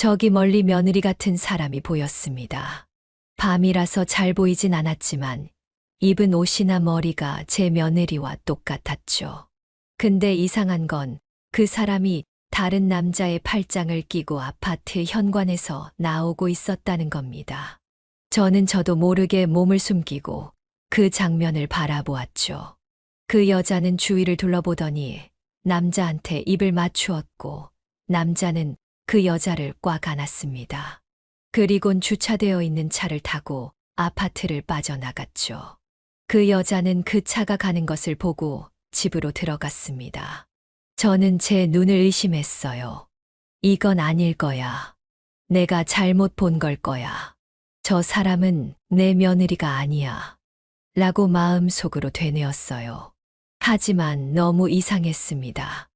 저기 멀리 며느리 같은 사람이 보였습니다. 밤이라서 잘 보이진 않았지만 입은 옷이나 머리가 제 며느리와 똑같았죠. 근데 이상한 건 그 사람이 다른 남자의 팔짱을 끼고 아파트 현관에서 나오고 있었다는 겁니다. 저도 모르게 몸을 숨기고 그 장면을 바라보았죠. 그 여자는 주위를 둘러보더니 남자한테 입을 맞추었고 남자는 그 여자를 꽉 안았습니다. 그리곤 주차되어 있는 차를 타고 아파트를 빠져나갔죠. 그 여자는 그 차가 가는 것을 보고 집으로 들어갔습니다. 저는 제 눈을 의심했어요. 이건 아닐 거야. 내가 잘못 본 걸 거야. 저 사람은 내 며느리가 아니야. 라고 마음속으로 되뇌었어요. 하지만 너무 이상했습니다.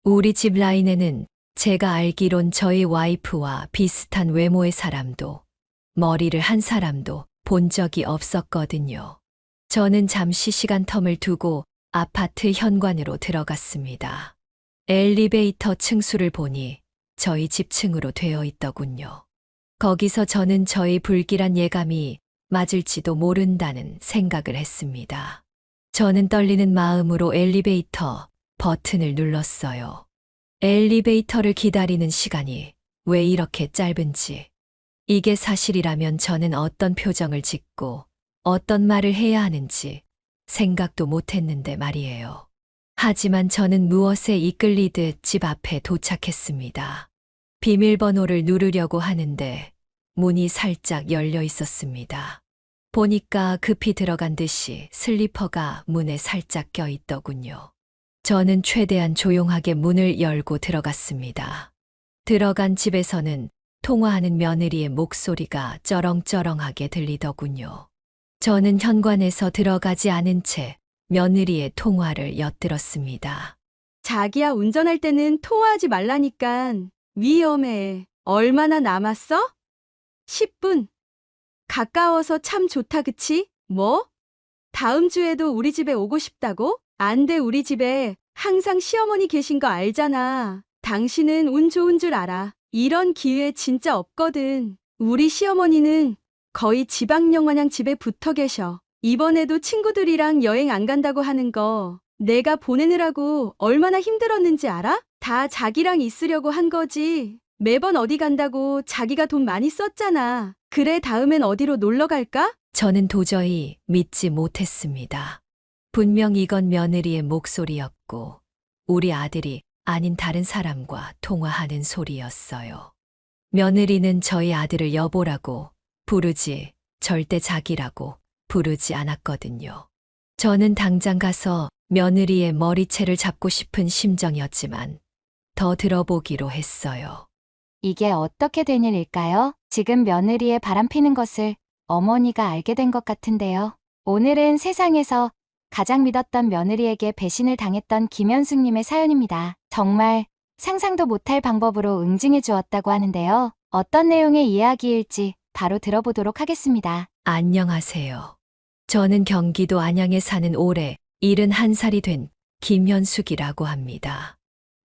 우리 집 라인에는 제가 알기론 저희 와이프와 비슷한 외모의 사람도, 머리를 한 사람도 본 적이 없었거든요. 저는 잠시 시간 텀을 두고 아파트 현관으로 들어갔습니다. 엘리베이터 층수를 보니 저희 집 층으로 되어 있더군요. 거기서 저는 저희 불길한 예감이 맞을지도 모른다는 생각을 했습니다. 저는 떨리는 마음으로 엘리베이터 버튼을 눌렀어요. 엘리베이터를 기다리는 시간이 왜 이렇게 짧은지, 이게 사실이라면 저는 어떤 표정을 짓고 어떤 말을 해야 하는지 생각도 못했는데 말이에요. 하지만 저는 무엇에 이끌리듯 집 앞에 도착했습니다. 비밀번호를 누르려고 하는데 문이 살짝 열려 있었습니다. 보니까 급히 들어간 듯이 슬리퍼가 문에 살짝 껴 있더군요. 저는 최대한 조용하게 문을 열고 들어갔습니다. 들어간 집에서는 통화하는 며느리의 목소리가 쩌렁쩌렁하게 들리더군요. 저는 현관에서 들어가지 않은 채 며느리의 통화를 엿들었습니다. 자기야, 운전할 때는 통화하지 말라니깐. 위험해. 얼마나 남았어? 10분. 가까워서 참 좋다, 그치? 뭐? 다음 주에도 우리 집에 오고 싶다고? 안 돼, 우리 집에 항상 시어머니 계신 거 알잖아. 당신은 운 좋은 줄 알아. 이런 기회 진짜 없거든. 우리 시어머니는 거의 지방령 마냥 집에 붙어 계셔. 이번에도 친구들이랑 여행 안 간다고 하는 거 내가 보내느라고 얼마나 힘들었는지 알아? 다 자기랑 있으려고 한 거지. 매번 어디 간다고 자기가 돈 많이 썼잖아. 그래, 다음엔 어디로 놀러 갈까? 저는 도저히 믿지 못했습니다. 분명 이건 며느리의 목소리였고 우리 아들이 아닌 다른 사람과 통화하는 소리였어요. 며느리는 저희 아들을 여보라고 부르지 절대 자기라고 부르지 않았거든요. 저는 당장 가서 며느리의 머리채를 잡고 싶은 심정이었지만 더 들어보기로 했어요. 이게 어떻게 된 일일까요? 지금 며느리의 바람피는 것을 어머니가 알게 된 것 같은데요. 오늘은 세상에서 가장 믿었던 며느리에게 배신을 당했던 김현숙님의 사연입니다. 정말 상상도 못할 방법으로 응징해 주었다고 하는데요. 어떤 내용의 이야기일지 바로 들어보도록 하겠습니다. 안녕하세요. 저는 경기도 안양에 사는 올해 71살이 된 김현숙이라고 합니다.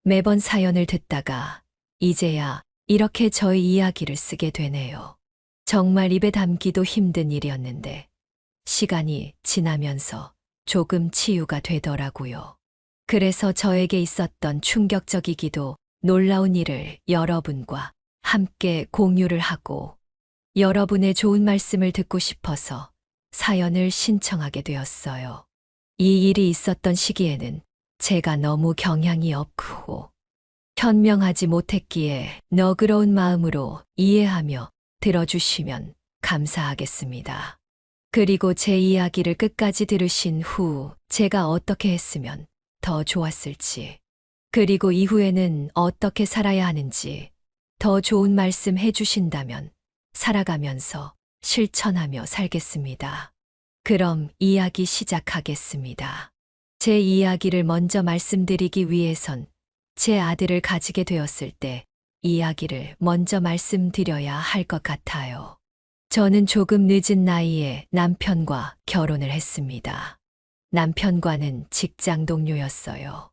매번 사연을 듣다가 이제야 이렇게 저의 이야기를 쓰게 되네요. 정말 입에 담기도 힘든 일이었는데 시간이 지나면서 조금 치유가 되더라고요. 그래서 저에게 있었던 충격적이기도 놀라운 일을 여러분과 함께 공유를 하고 여러분의 좋은 말씀을 듣고 싶어서 사연을 신청하게 되었어요. 이 일이 있었던 시기에는 제가 너무 경향이 없고 현명하지 못했기에 너그러운 마음으로 이해하며 들어주시면 감사하겠습니다. 그리고 제 이야기를 끝까지 들으신 후 제가 어떻게 했으면 더 좋았을지, 그리고 이후에는 어떻게 살아야 하는지 더 좋은 말씀 해주신다면 살아가면서 실천하며 살겠습니다. 그럼 이야기 시작하겠습니다. 제 이야기를 먼저 말씀드리기 위해선 제 아들을 가지게 되었을 때 이야기를 먼저 말씀드려야 할 것 같아요. 저는 조금 늦은 나이에 남편과 결혼을 했습니다. 남편과는 직장 동료였어요.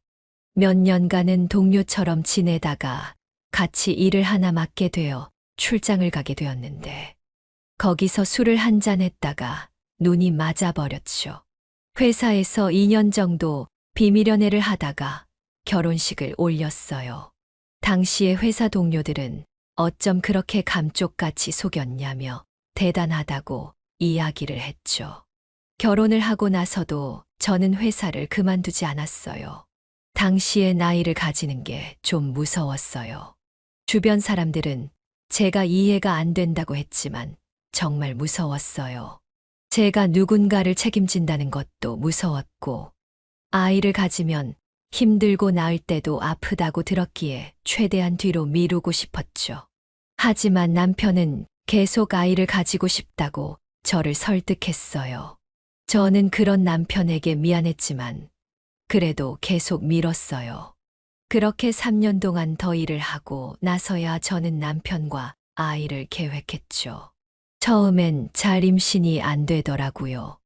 몇 년간은 동료처럼 지내다가 같이 일을 하나 맡게 되어 출장을 가게 되었는데 거기서 술을 한잔 했다가 눈이 맞아버렸죠. 회사에서 2년 정도 비밀연애를 하다가 결혼식을 올렸어요. 당시에 회사 동료들은 어쩜 그렇게 감쪽같이 속였냐며 대단하다고 이야기를 했죠. 결혼을 하고 나서도 저는 회사를 그만두지 않았어요. 당시에 나이를 가지는 게 좀 무서웠어요. 주변 사람들은 제가 이해가 안 된다고 했지만 정말 무서웠어요. 제가 누군가를 책임진다는 것도 무서웠고, 아이를 가지면 힘들고 낳을 때도 아프다고 들었기에 최대한 뒤로 미루고 싶었죠. 하지만 남편은 계속 아이를 가지고 싶다고 저를 설득했어요. 저는 그런 남편에게 미안했지만 그래도 계속 미뤘어요. 그렇게 3년 동안 더 일을 하고 나서야 저는 남편과 아이를 계획했죠. 처음엔 잘 임신이 안 되더라고요.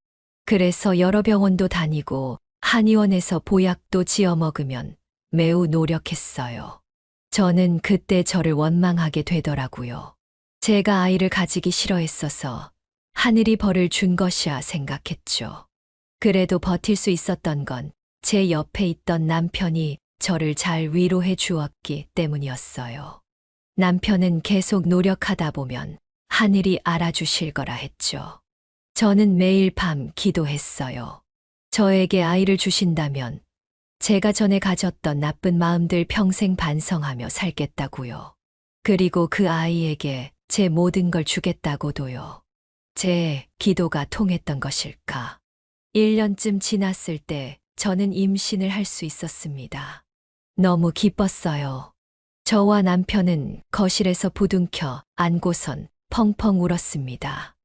그래서 여러 병원도 다니고 한의원에서 보약도 지어 먹으면 매우 노력했어요. 저는 그때 저를 원망하게 되더라고요. 제가 아이를 가지기 싫어했어서 하늘이 벌을 준 것이야 생각했죠. 그래도 버틸 수 있었던 건 제 옆에 있던 남편이 저를 잘 위로해 주었기 때문이었어요. 남편은 계속 노력하다 보면 하늘이 알아주실 거라 했죠. 저는 매일 밤 기도했어요. 저에게 아이를 주신다면 제가 전에 가졌던 나쁜 마음들 평생 반성하며 살겠다고요. 그리고 그 아이에게 제 모든 걸 주겠다고도요. 제 기도가 통했던 것일까? 1년쯤 지났을 때 저는 임신을 할 수 있었습니다. 너무 기뻤어요. 저와 남편은 거실에서 부둥켜 안고선 펑펑 울었습니다.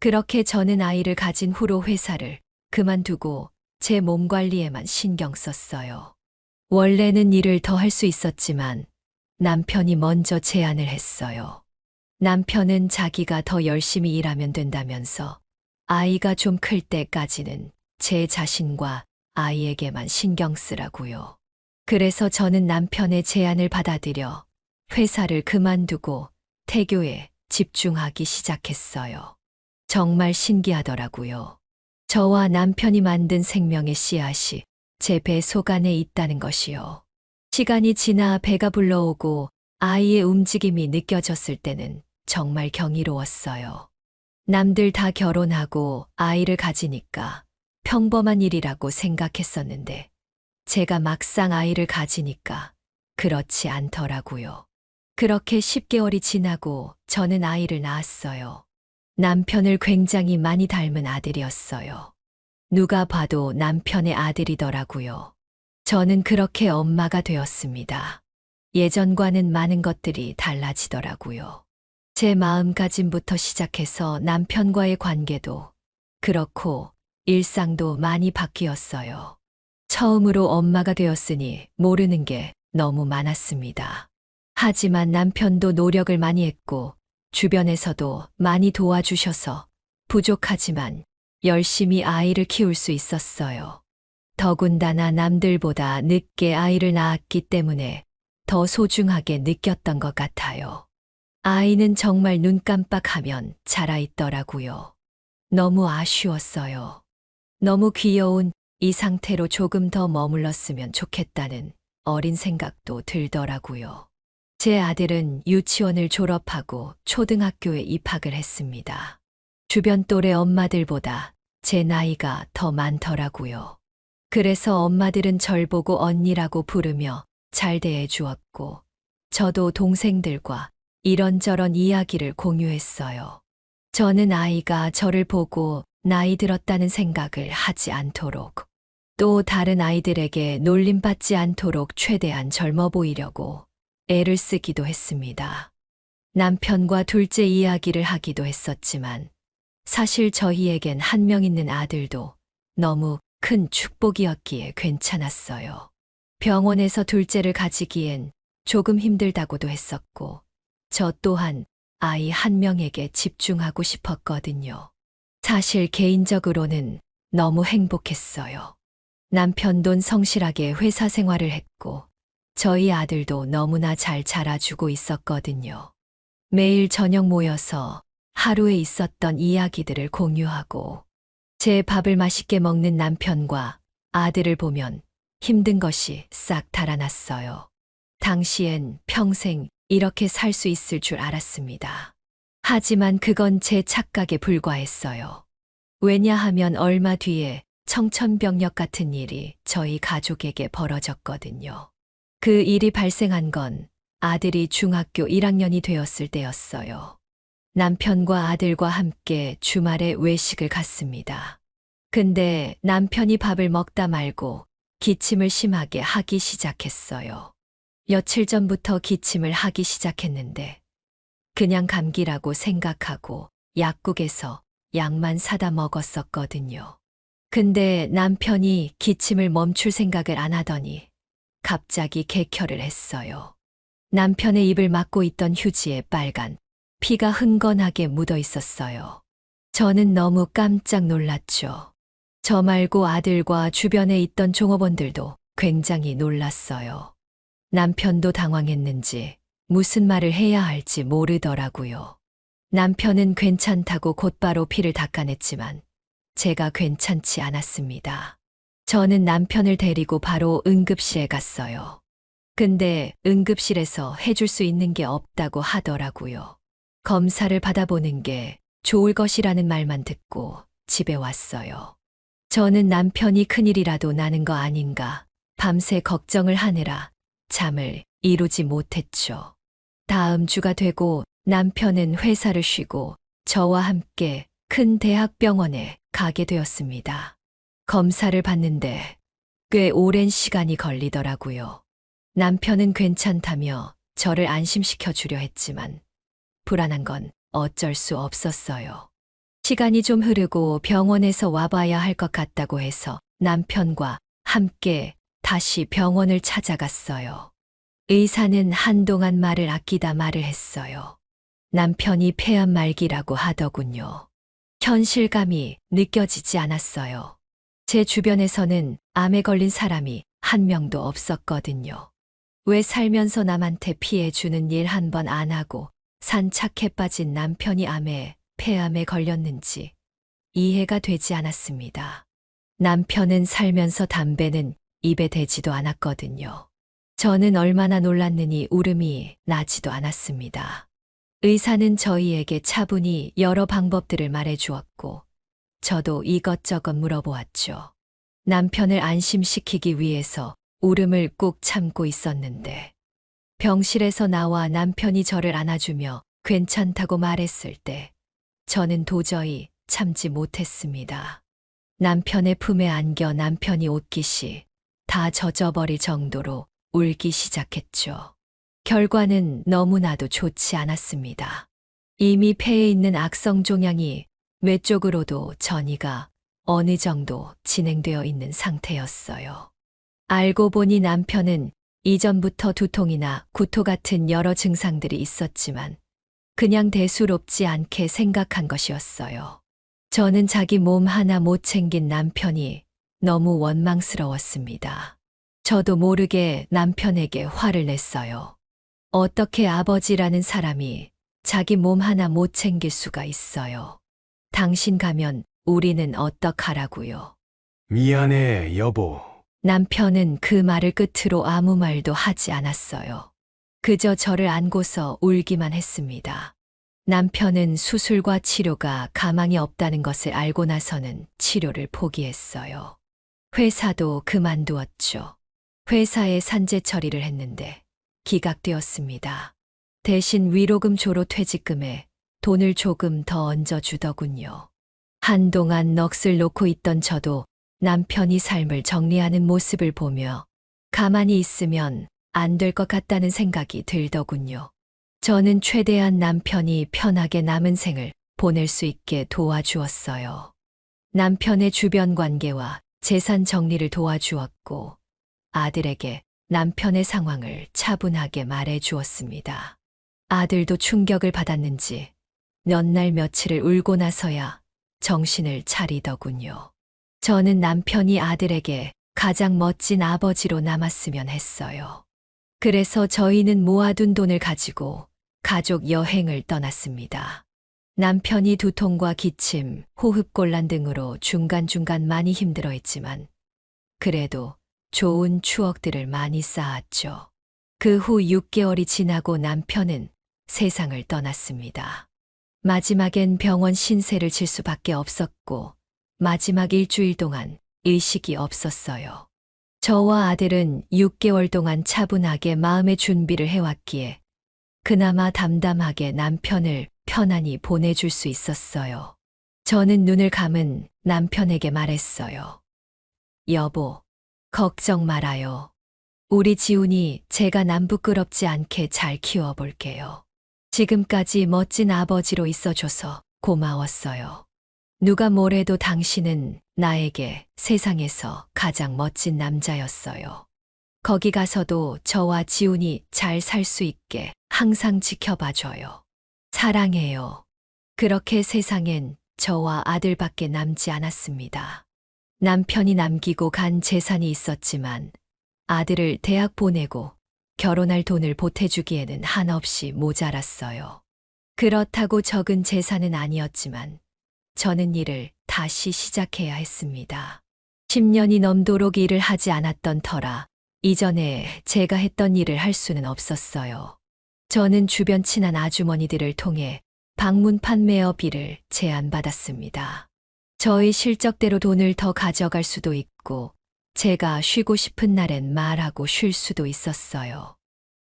그렇게 저는 아이를 가진 후로 회사를 그만두고 제 몸 관리에만 신경 썼어요. 원래는 일을 더 할 수 있었지만 남편이 먼저 제안을 했어요. 남편은 자기가 더 열심히 일하면 된다면서 아이가 좀 클 때까지는 제 자신과 아이에게만 신경 쓰라고요. 그래서 저는 남편의 제안을 받아들여 회사를 그만두고 태교에 집중하기 시작했어요. 정말 신기하더라고요. 저와 남편이 만든 생명의 씨앗이 제 배 속 안에 있다는 것이요. 시간이 지나 배가 불러오고 아이의 움직임이 느껴졌을 때는 정말 경이로웠어요. 남들 다 결혼하고 아이를 가지니까 평범한 일이라고 생각했었는데 제가 막상 아이를 가지니까 그렇지 않더라고요. 그렇게 10개월이 지나고 저는 아이를 낳았어요. 남편을 굉장히 많이 닮은 아들이었어요. 누가 봐도 남편의 아들이더라고요. 저는 그렇게 엄마가 되었습니다. 예전과는 많은 것들이 달라지더라고요. 제 마음가짐부터 시작해서 남편과의 관계도 그렇고 일상도 많이 바뀌었어요. 처음으로 엄마가 되었으니 모르는 게 너무 많았습니다. 하지만 남편도 노력을 많이 했고 주변에서도 많이 도와주셔서 부족하지만 열심히 아이를 키울 수 있었어요. 더군다나 남들보다 늦게 아이를 낳았기 때문에 더 소중하게 느꼈던 것 같아요. 아이는 정말 눈 깜빡하면 자라있더라고요. 너무 아쉬웠어요. 너무 귀여운 이 상태로 조금 더 머물렀으면 좋겠다는 어린 생각도 들더라고요. 제 아들은 유치원을 졸업하고 초등학교에 입학을 했습니다. 주변 또래 엄마들보다 제 나이가 더 많더라고요. 그래서 엄마들은 절 보고 언니라고 부르며 잘 대해 주었고, 저도 동생들과 이런저런 이야기를 공유했어요. 저는 아이가 저를 보고 나이 들었다는 생각을 하지 않도록, 또 다른 아이들에게 놀림받지 않도록 최대한 젊어 보이려고 애를 쓰기도 했습니다. 남편과 둘째 이야기를 하기도 했었지만 사실 저희에겐 한 명 있는 아들도 너무 큰 축복이었기에 괜찮았어요. 병원에서 둘째를 가지기엔 조금 힘들다고도 했었고 저 또한 아이 한 명에게 집중하고 싶었거든요. 사실 개인적으로는 너무 행복했어요. 남편도 성실하게 회사 생활을 했고 저희 아들도 너무나 잘 자라주고 있었거든요. 매일 저녁 모여서 하루에 있었던 이야기들을 공유하고 제 밥을 맛있게 먹는 남편과 아들을 보면 힘든 것이 싹 달아났어요. 당시엔 평생 이렇게 살 수 있을 줄 알았습니다. 하지만 그건 제 착각에 불과했어요. 왜냐하면 얼마 뒤에 청천벽력 같은 일이 저희 가족에게 벌어졌거든요. 그 일이 발생한 건 아들이 중학교 1학년이 되었을 때였어요. 남편과 아들과 함께 주말에 외식을 갔습니다. 근데 남편이 밥을 먹다 말고 기침을 심하게 하기 시작했어요. 며칠 전부터 기침을 하기 시작했는데 그냥 감기라고 생각하고 약국에서 약만 사다 먹었었거든요. 근데 남편이 기침을 멈출 생각을 안 하더니 갑자기 개결을 했어요. 남편의 입을 막고 있던 휴지에 빨간 피가 흥건하게 묻어 있었어요. 저는 너무 깜짝 놀랐죠. 저 말고 아들과 주변에 있던 종업원들도 굉장히 놀랐어요. 남편도 당황했는지 무슨 말을 해야 할지 모르더라고요. 남편은 괜찮다고 곧바로 피를 닦아냈지만 제가 괜찮지 않았습니다. 저는 남편을 데리고 바로 응급실에 갔어요. 근데 응급실에서 해줄 수 있는 게 없다고 하더라고요. 검사를 받아보는 게 좋을 것이라는 말만 듣고 집에 왔어요. 저는 남편이 큰일이라도 나는 거 아닌가 밤새 걱정을 하느라 잠을 이루지 못했죠. 다음 주가 되고 남편은 회사를 쉬고 저와 함께 큰 대학병원에 가게 되었습니다. 검사를 받는데 꽤 오랜 시간이 걸리더라고요. 남편은 괜찮다며 저를 안심시켜 주려 했지만 불안한 건 어쩔 수 없었어요. 시간이 좀 흐르고 병원에서 와봐야 할 것 같다고 해서 남편과 함께 다시 병원을 찾아갔어요. 의사는 한동안 말을 아끼다 말을 했어요. 남편이 폐암 말기라고 하더군요. 현실감이 느껴지지 않았어요. 제 주변에서는 암에 걸린 사람이 한 명도 없었거든요. 왜 살면서 남한테 피해 주는 일 한 번 안 하고 산착해 빠진 남편이 폐암에 걸렸는지 이해가 되지 않았습니다. 남편은 살면서 담배는 입에 대지도 않았거든요. 저는 얼마나 놀랐느니 울음이 나지도 않았습니다. 의사는 저희에게 차분히 여러 방법들을 말해 주었고 저도 이것저것 물어보았죠. 남편을 안심시키기 위해서 울음을 꾹 참고 있었는데 병실에서 나와 남편이 저를 안아주며 괜찮다고 말했을 때 저는 도저히 참지 못했습니다. 남편의 품에 안겨 남편이 옷깃이 다 젖어버릴 정도로 울기 시작했죠. 결과는 너무나도 좋지 않았습니다. 이미 폐에 있는 악성 종양이 뇌 쪽으로도 전이가 어느 정도 진행되어 있는 상태였어요. 알고 보니 남편은 이전부터 두통이나 구토 같은 여러 증상들이 있었지만 그냥 대수롭지 않게 생각한 것이었어요. 저는 자기 몸 하나 못 챙긴 남편이 너무 원망스러웠습니다. 저도 모르게 남편에게 화를 냈어요. 어떻게 아버지라는 사람이 자기 몸 하나 못 챙길 수가 있어요. 당신 가면 우리는 어떡하라고요. 미안해, 여보. 남편은 그 말을 끝으로 아무 말도 하지 않았어요. 그저 저를 안고서 울기만 했습니다. 남편은 수술과 치료가 가망이 없다는 것을 알고 나서는 치료를 포기했어요. 회사도 그만두었죠. 회사에 산재 처리를 했는데 기각되었습니다. 대신 위로금 조로 퇴직금에 돈을 조금 더 얹어주더군요. 한동안 넋을 놓고 있던 저도 남편이 삶을 정리하는 모습을 보며 가만히 있으면 안 될 것 같다는 생각이 들더군요. 저는 최대한 남편이 편하게 남은 생을 보낼 수 있게 도와주었어요. 남편의 주변 관계와 재산 정리를 도와주었고 아들에게 남편의 상황을 차분하게 말해 주었습니다. 아들도 충격을 받았는지 몇 날 며칠을 울고 나서야 정신을 차리더군요. 저는 남편이 아들에게 가장 멋진 아버지로 남았으면 했어요. 그래서 저희는 모아둔 돈을 가지고 가족 여행을 떠났습니다. 남편이 두통과 기침, 호흡곤란 등으로 중간중간 많이 힘들어했지만 그래도 좋은 추억들을 많이 쌓았죠. 그 후 6개월이 지나고 남편은 세상을 떠났습니다. 마지막엔 병원 신세를 질 수밖에 없었고 마지막 일주일 동안 의식이 없었어요. 저와 아들은 6개월 동안 차분하게 마음의 준비를 해왔기에 그나마 담담하게 남편을 편안히 보내줄 수 있었어요. 저는 눈을 감은 남편에게 말했어요. 여보, 걱정 말아요. 우리 지훈이 제가 남부끄럽지 않게 잘 키워볼게요. 지금까지 멋진 아버지로 있어줘서 고마웠어요. 누가 뭐래도 당신은 나에게 세상에서 가장 멋진 남자였어요. 거기 가서도 저와 지훈이 잘 살 수 있게 항상 지켜봐줘요. 사랑해요. 그렇게 세상엔 저와 아들밖에 남지 않았습니다. 남편이 남기고 간 재산이 있었지만 아들을 대학 보내고 결혼할 돈을 보태주기에는 한없이 모자랐어요. 그렇다고 적은 재산은 아니었지만 저는 일을 다시 시작해야 했습니다. 10년이 넘도록 일을 하지 않았던 터라 이전에 제가 했던 일을 할 수는 없었어요. 저는 주변 친한 아주머니들을 통해 방문 판매업일을 제안받았습니다. 저의 실적대로 돈을 더 가져갈 수도 있고 제가 쉬고 싶은 날엔 말하고 쉴 수도 있었어요.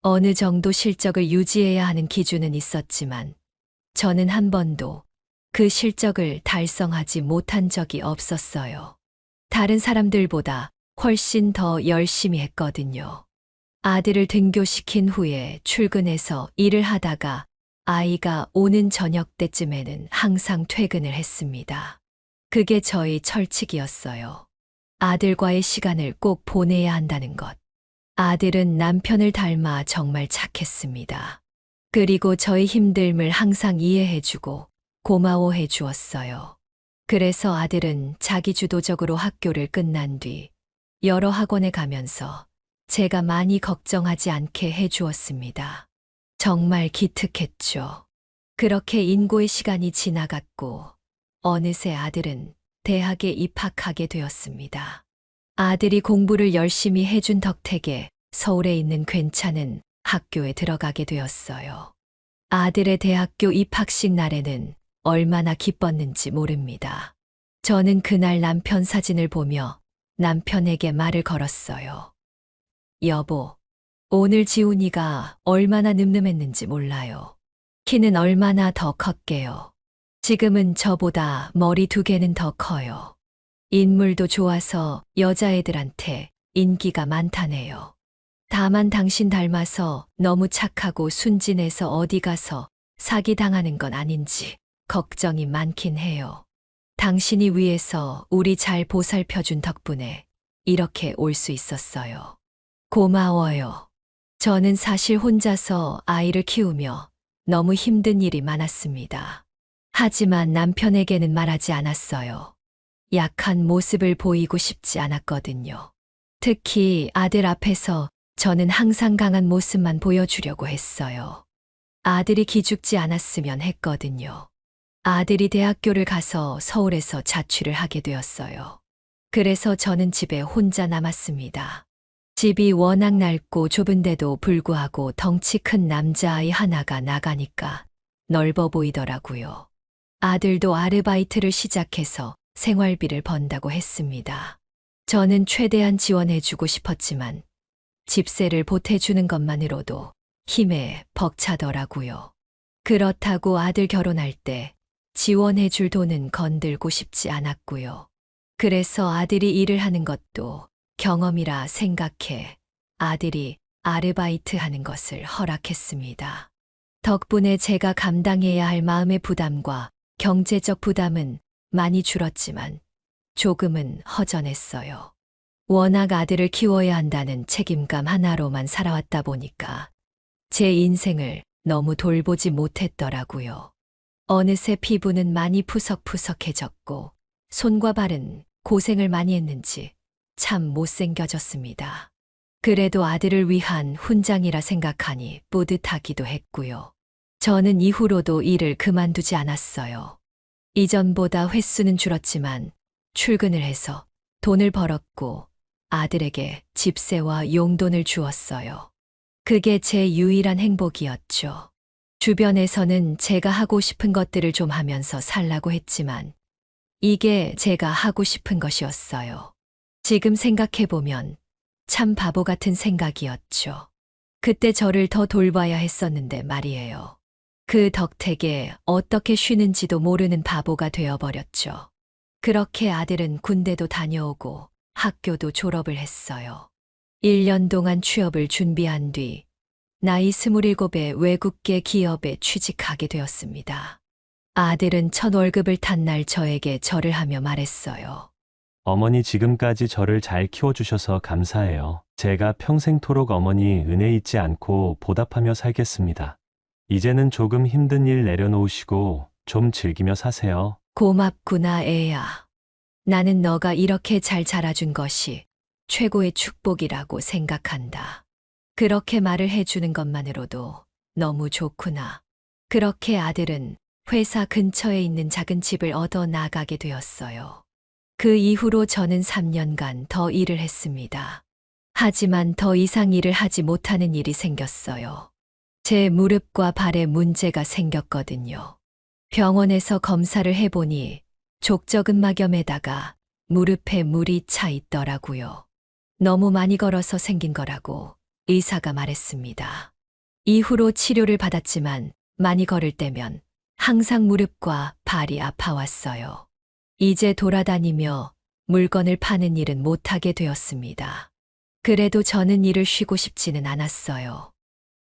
어느 정도 실적을 유지해야 하는 기준은 있었지만 저는 한 번도 그 실적을 달성하지 못한 적이 없었어요. 다른 사람들보다 훨씬 더 열심히 했거든요. 아들을 등교시킨 후에 출근해서 일을 하다가 아이가 오는 저녁 때쯤에는 항상 퇴근을 했습니다. 그게 저의 철칙이었어요. 아들과의 시간을 꼭 보내야 한다는 것. 아들은 남편을 닮아 정말 착했습니다. 그리고 저의 힘듦을 항상 이해해주고 고마워해 주었어요. 그래서 아들은 자기주도적으로 학교를 끝난 뒤 여러 학원에 가면서 제가 많이 걱정하지 않게 해주었습니다. 정말 기특했죠. 그렇게 인고의 시간이 지나갔고 어느새 아들은 대학에 입학하게 되었습니다. 아들이 공부를 열심히 해준 덕택에 서울에 있는 괜찮은 학교에 들어가게 되었어요. 아들의 대학교 입학식 날에는 얼마나 기뻤는지 모릅니다. 저는 그날 남편 사진을 보며 남편에게 말을 걸었어요. 여보, 오늘 지훈이가 얼마나 늠름했는지 몰라요. 키는 얼마나 더 컸게요. 지금은 저보다 머리 2개는 더 커요. 인물도 좋아서 여자애들한테 인기가 많다네요. 다만 당신 닮아서 너무 착하고 순진해서 어디 가서 사기당하는 건 아닌지 걱정이 많긴 해요. 당신이 위해서 우리 잘 보살펴준 덕분에 이렇게 올 수 있었어요. 고마워요. 저는 사실 혼자서 아이를 키우며 너무 힘든 일이 많았습니다. 하지만 남편에게는 말하지 않았어요. 약한 모습을 보이고 싶지 않았거든요. 특히 아들 앞에서 저는 항상 강한 모습만 보여주려고 했어요. 아들이 기죽지 않았으면 했거든요. 아들이 대학교를 가서 서울에서 자취를 하게 되었어요. 그래서 저는 집에 혼자 남았습니다. 집이 워낙 낡고 좁은데도 불구하고 덩치 큰 남자아이 하나가 나가니까 넓어 보이더라고요. 아들도 아르바이트를 시작해서 생활비를 번다고 했습니다. 저는 최대한 지원해주고 싶었지만 집세를 보태주는 것만으로도 힘에 벅차더라고요. 그렇다고 아들 결혼할 때 지원해줄 돈은 건들고 싶지 않았고요. 그래서 아들이 일을 하는 것도 경험이라 생각해 아들이 아르바이트 하는 것을 허락했습니다. 덕분에 제가 감당해야 할 마음의 부담과 경제적 부담은 많이 줄었지만 조금은 허전했어요. 워낙 아들을 키워야 한다는 책임감 하나로만 살아왔다 보니까 제 인생을 너무 돌보지 못했더라고요. 어느새 피부는 많이 푸석푸석해졌고 손과 발은 고생을 많이 했는지 참 못생겨졌습니다. 그래도 아들을 위한 훈장이라 생각하니 뿌듯하기도 했고요. 저는 이후로도 일을 그만두지 않았어요. 이전보다 횟수는 줄었지만 출근을 해서 돈을 벌었고 아들에게 집세와 용돈을 주었어요. 그게 제 유일한 행복이었죠. 주변에서는 제가 하고 싶은 것들을 좀 하면서 살라고 했지만 이게 제가 하고 싶은 것이었어요. 지금 생각해보면 참 바보 같은 생각이었죠. 그때 저를 더 돌봐야 했었는데 말이에요. 그 덕택에 어떻게 쉬는지도 모르는 바보가 되어버렸죠. 그렇게 아들은 군대도 다녀오고 학교도 졸업을 했어요. 1년 동안 취업을 준비한 뒤 나이 27에 외국계 기업에 취직하게 되었습니다. 아들은 첫 월급을 탄 날 저에게 절을 하며 말했어요. 어머니 지금까지 저를 잘 키워주셔서 감사해요. 제가 평생토록 어머니 은혜 잊지 않고 보답하며 살겠습니다. 이제는 조금 힘든 일 내려놓으시고 좀 즐기며 사세요. 고맙구나, 애야. 나는 너가 이렇게 잘 자라준 것이 최고의 축복이라고 생각한다. 그렇게 말을 해주는 것만으로도 너무 좋구나. 그렇게 아들은 회사 근처에 있는 작은 집을 얻어 나가게 되었어요. 그 이후로 저는 3년간 더 일을 했습니다. 하지만 더 이상 일을 하지 못하는 일이 생겼어요. 제 무릎과 발에 문제가 생겼거든요. 병원에서 검사를 해보니 족저근막염에다가 무릎에 물이 차 있더라고요. 너무 많이 걸어서 생긴 거라고 의사가 말했습니다. 이후로 치료를 받았지만 많이 걸을 때면 항상 무릎과 발이 아파왔어요. 이제 돌아다니며 물건을 파는 일은 못하게 되었습니다. 그래도 저는 일을 쉬고 싶지는 않았어요.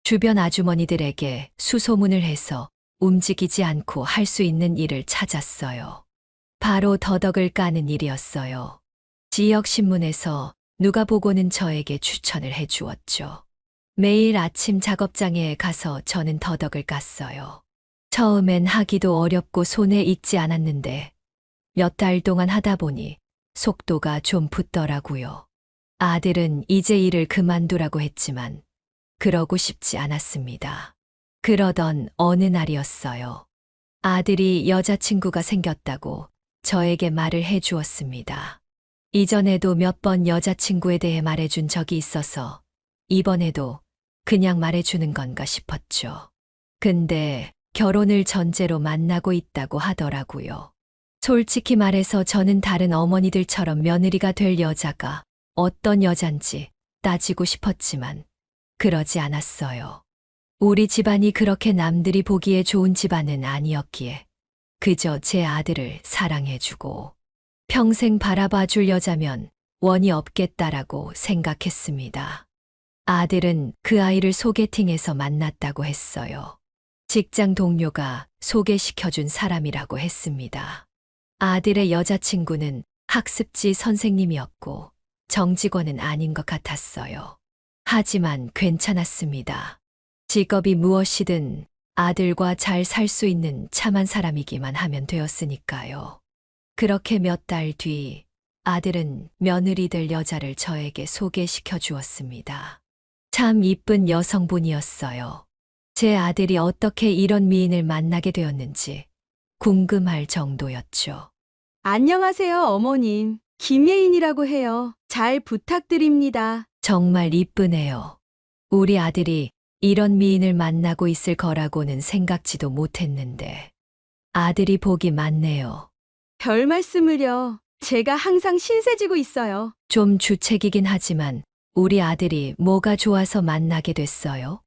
주변 아주머니들에게 수소문을 해서 움직이지 않고 할 수 있는 일을 찾았어요. 바로 더덕을 까는 일이었어요. 지역신문에서 누가 보고는 저에게 추천을 해주었죠. 매일 아침 작업장에 가서 저는 더덕을 깠어요. 처음엔 하기도 어렵고 손에 익지 않았는데 몇 달 동안 하다 보니 속도가 좀 붙더라고요. 아들은 이제 일을 그만두라고 했지만 그러고 싶지 않았습니다. 그러던 어느 날이었어요. 아들이 여자친구가 생겼다고 저에게 말을 해주었습니다. 이전에도 몇 번 여자친구에 대해 말해준 적이 있어서 이번에도 그냥 말해주는 건가 싶었죠. 근데 결혼을 전제로 만나고 있다고 하더라고요. 솔직히 말해서 저는 다른 어머니들처럼 며느리가 될 여자가 어떤 여잔지 따지고 싶었지만 그러지 않았어요. 우리 집안이 그렇게 남들이 보기에 좋은 집안은 아니었기에 그저 제 아들을 사랑해주고 평생 바라봐줄 여자면 원이 없겠다라고 생각했습니다. 아들은 그 아이를 소개팅에서 만났다고 했어요. 직장 동료가 소개시켜준 사람이라고 했습니다. 아들의 여자친구는 학습지 선생님이었고 정직원은 아닌 것 같았어요. 하지만 괜찮았습니다. 직업이 무엇이든 아들과 잘 살 수 있는 참한 사람이기만 하면 되었으니까요. 그렇게 몇 달 뒤 아들은 며느리 될 여자를 저에게 소개시켜 주었습니다. 참 이쁜 여성분이었어요. 제 아들이 어떻게 이런 미인을 만나게 되었는지 궁금할 정도였죠. 안녕하세요, 어머님. 김예인이라고 해요. 잘 부탁드립니다. 정말 이쁘네요. 우리 아들이 이런 미인을 만나고 있을 거라고는 생각지도 못했는데 아들이 복이 많네요. 별 말씀을요. 제가 항상 신세지고 있어요. 좀 주책이긴 하지만 우리 아들이 뭐가 좋아서 만나게 됐어요?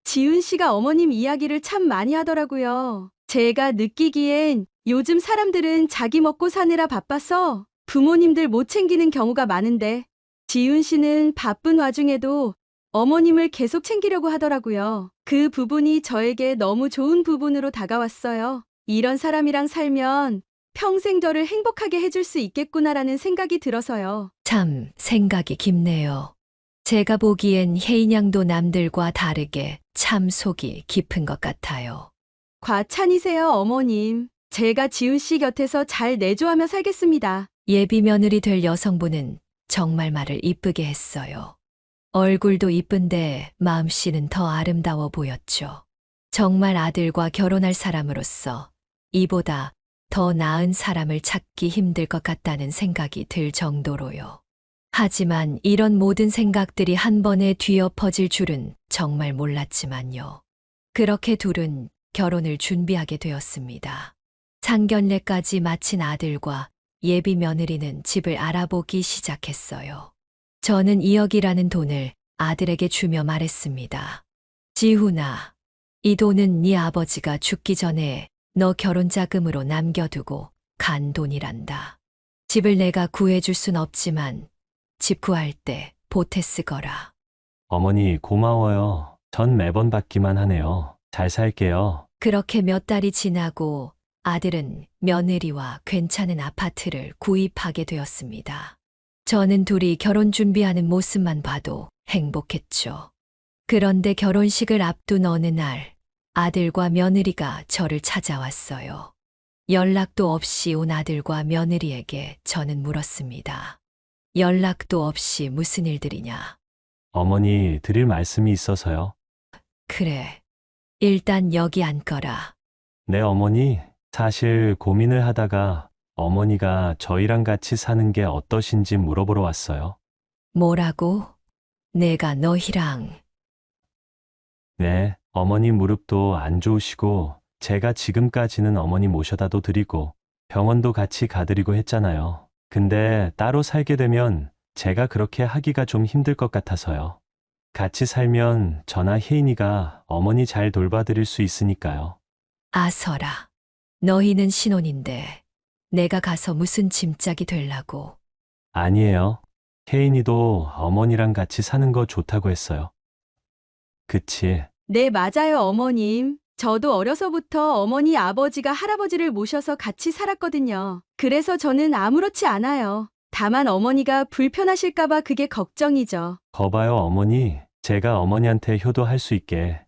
지훈 씨가 어머님 이야기를 참 많이 하더라고요. 제가 느끼기엔 요즘 사람들은 자기 먹고 사느라 바빠서 부모님들 못 챙기는 경우가 많은데 지훈 씨는 바쁜 와중에도 어머님을 계속 챙기려고 하더라고요. 그 부분이 저에게 너무 좋은 부분으로 다가왔어요. 이런 사람이랑 살면 평생 저를 행복하게 해줄 수 있겠구나라는 생각이 들어서요. 참 생각이 깊네요. 제가 보기엔 혜인 양도 남들과 다르게 참 속이 깊은 것 같아요. 과찬이세요, 어머님. 제가 지훈 씨 곁에서 잘 내조하며 살겠습니다. 예비 며느리 될 여성분은 정말 말을 이쁘게 했어요. 얼굴도 이쁜데 마음씨는 더 아름다워 보였죠. 정말 아들과 결혼할 사람으로서 이보다 더 나은 사람을 찾기 힘들 것 같다는 생각이 들 정도로요. 하지만 이런 모든 생각들이 한 번에 뒤엎어질 줄은 정말 몰랐지만요. 그렇게 둘은 결혼을 준비하게 되었습니다. 상견례까지 마친 아들과 예비 며느리는 집을 알아보기 시작했어요. 저는 2억이라는 돈을 아들에게 주며 말했습니다. 지훈아, 이 돈은 네 아버지가 죽기 전에 너 결혼 자금으로 남겨두고 간 돈이란다. 집을 내가 구해줄 순 없지만 집 구할 때 보태 쓰거라. 어머니 고마워요. 전 매번 받기만 하네요. 잘 살게요. 그렇게 몇 달이 지나고 아들은 며느리와 괜찮은 아파트를 구입하게 되었습니다. 저는 둘이 결혼 준비하는 모습만 봐도 행복했죠. 그런데 결혼식을 앞둔 어느 날 아들과 며느리가 저를 찾아왔어요. 연락도 없이 온 아들과 며느리에게 저는 물었습니다. 연락도 없이 무슨 일들이냐? 어머니 드릴 말씀이 있어서요. 그래, 일단 여기 앉거라. 네, 어머니. 사실 고민을 하다가 어머니가 저희랑 같이 사는 게 어떠신지 물어보러 왔어요. 뭐라고? 내가 너희랑. 네, 어머니 무릎도 안 좋으시고 제가 지금까지는 어머니 모셔다도 드리고 병원도 같이 가드리고 했잖아요. 근데 따로 살게 되면 제가 그렇게 하기가 좀 힘들 것 같아서요. 같이 살면 저나 혜인이가 어머니 잘 돌봐드릴 수 있으니까요. 아서라. 너희는 신혼인데 내가 가서 무슨 짐짝이 되려고. 아니에요. 혜인이도 어머니랑 같이 사는 거 좋다고 했어요. 그치? 네, 맞아요, 어머님. 저도 어려서부터 어머니, 아버지가 할아버지를 모셔서 같이 살았거든요. 그래서 저는 아무렇지 않아요. 다만 어머니가 불편하실까봐 그게 걱정이죠. 거봐요, 어머니. 제가 어머니한테 효도할 수 있게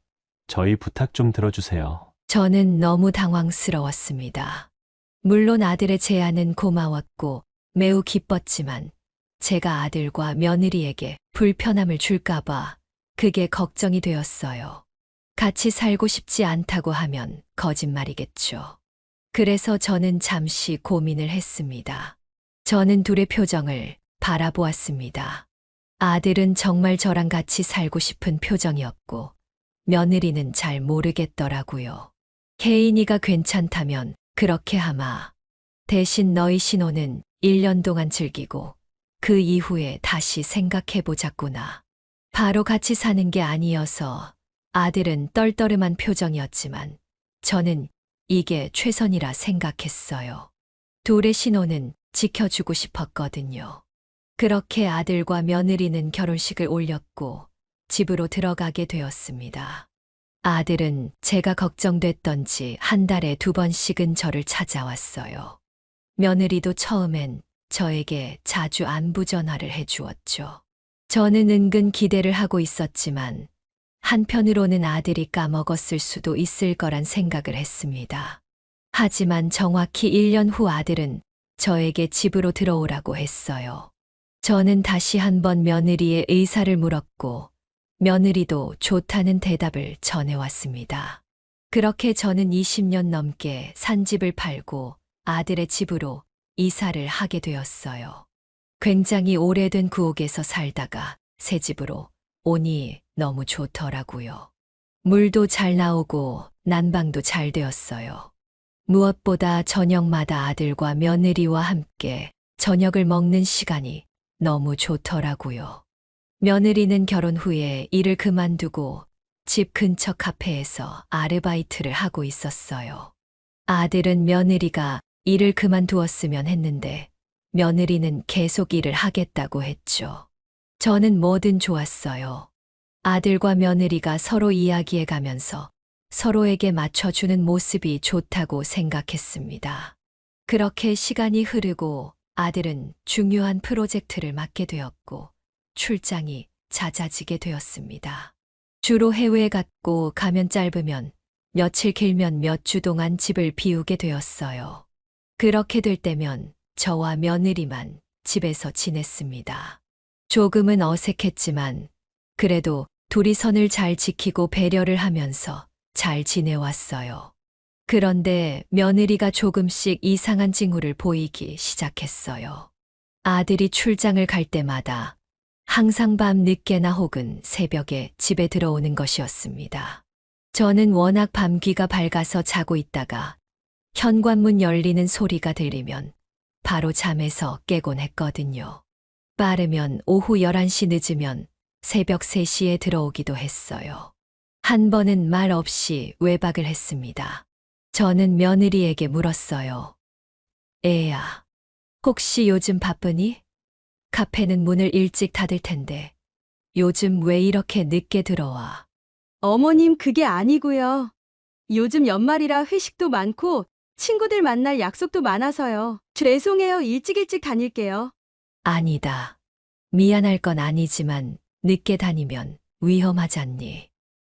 저희 부탁 좀 들어주세요. 저는 너무 당황스러웠습니다. 물론 아들의 제안은 고마웠고 매우 기뻤지만 제가 아들과 며느리에게 불편함을 줄까봐 그게 걱정이 되었어요. 같이 살고 싶지 않다고 하면 거짓말이겠죠. 그래서 저는 잠시 고민을 했습니다. 저는 둘의 표정을 바라보았습니다. 아들은 정말 저랑 같이 살고 싶은 표정이었고 며느리는 잘 모르겠더라고요. 혜인이가 괜찮다면 그렇게 하마. 대신 너희 신혼은 1년 동안 즐기고 그 이후에 다시 생각해보자꾸나. 바로 같이 사는 게 아니어서 아들은 떨떠름한 표정이었지만 저는 이게 최선이라 생각했어요. 둘의 신혼은 지켜주고 싶었거든요. 그렇게 아들과 며느리는 결혼식을 올렸고 집으로 들어가게 되었습니다. 아들은 제가 걱정됐던지 한 달에 2번씩은 저를 찾아왔어요. 며느리도 처음엔 저에게 자주 안부 전화를 해주었죠. 저는 은근 기대를 하고 있었지만 한편으로는 아들이 까먹었을 수도 있을 거란 생각을 했습니다. 하지만 정확히 1년 후 아들은 저에게 집으로 들어오라고 했어요. 저는 다시 한번 며느리의 의사를 물었고 며느리도 좋다는 대답을 전해왔습니다. 그렇게 저는 20년 넘게 산 집을 팔고 아들의 집으로 이사를 하게 되었어요. 굉장히 오래된 구옥에서 살다가 새 집으로 오니 너무 좋더라고요. 물도 잘 나오고 난방도 잘 되었어요. 무엇보다 저녁마다 아들과 며느리와 함께 저녁을 먹는 시간이 너무 좋더라고요. 며느리는 결혼 후에 일을 그만두고 집 근처 카페에서 아르바이트를 하고 있었어요. 아들은 며느리가 일을 그만두었으면 했는데 며느리는 계속 일을 하겠다고 했죠. 저는 뭐든 좋았어요. 아들과 며느리가 서로 이야기해 가면서 서로에게 맞춰주는 모습이 좋다고 생각했습니다. 그렇게 시간이 흐르고 아들은 중요한 프로젝트를 맡게 되었고 출장이 잦아지게 되었습니다. 주로 해외에 갔고 가면 짧으면 며칠 길면 몇 주 동안 집을 비우게 되었어요. 그렇게 될 때면 저와 며느리만 집에서 지냈습니다. 조금은 어색했지만 그래도 둘이 선을 잘 지키고 배려를 하면서 잘 지내왔어요. 그런데 며느리가 조금씩 이상한 징후를 보이기 시작했어요. 아들이 출장을 갈 때마다 항상 밤 늦게나 혹은 새벽에 집에 들어오는 것이었습니다. 저는 워낙 밤귀가 밝아서 자고 있다가 현관문 열리는 소리가 들리면 바로 잠에서 깨곤 했거든요. 빠르면 오후 11시 늦으면 새벽 3시에 들어오기도 했어요. 한 번은 말 없이 외박을 했습니다. 저는 며느리에게 물었어요. 애야, 혹시 요즘 바쁘니? 카페는 문을 일찍 닫을 텐데 요즘 왜 이렇게 늦게 들어와? 어머님, 그게 아니고요. 요즘 연말이라 회식도 많고 친구들 만날 약속도 많아서요. 죄송해요. 일찍 다닐게요. 아니다. 미안할 건 아니지만 늦게 다니면 위험하잖니.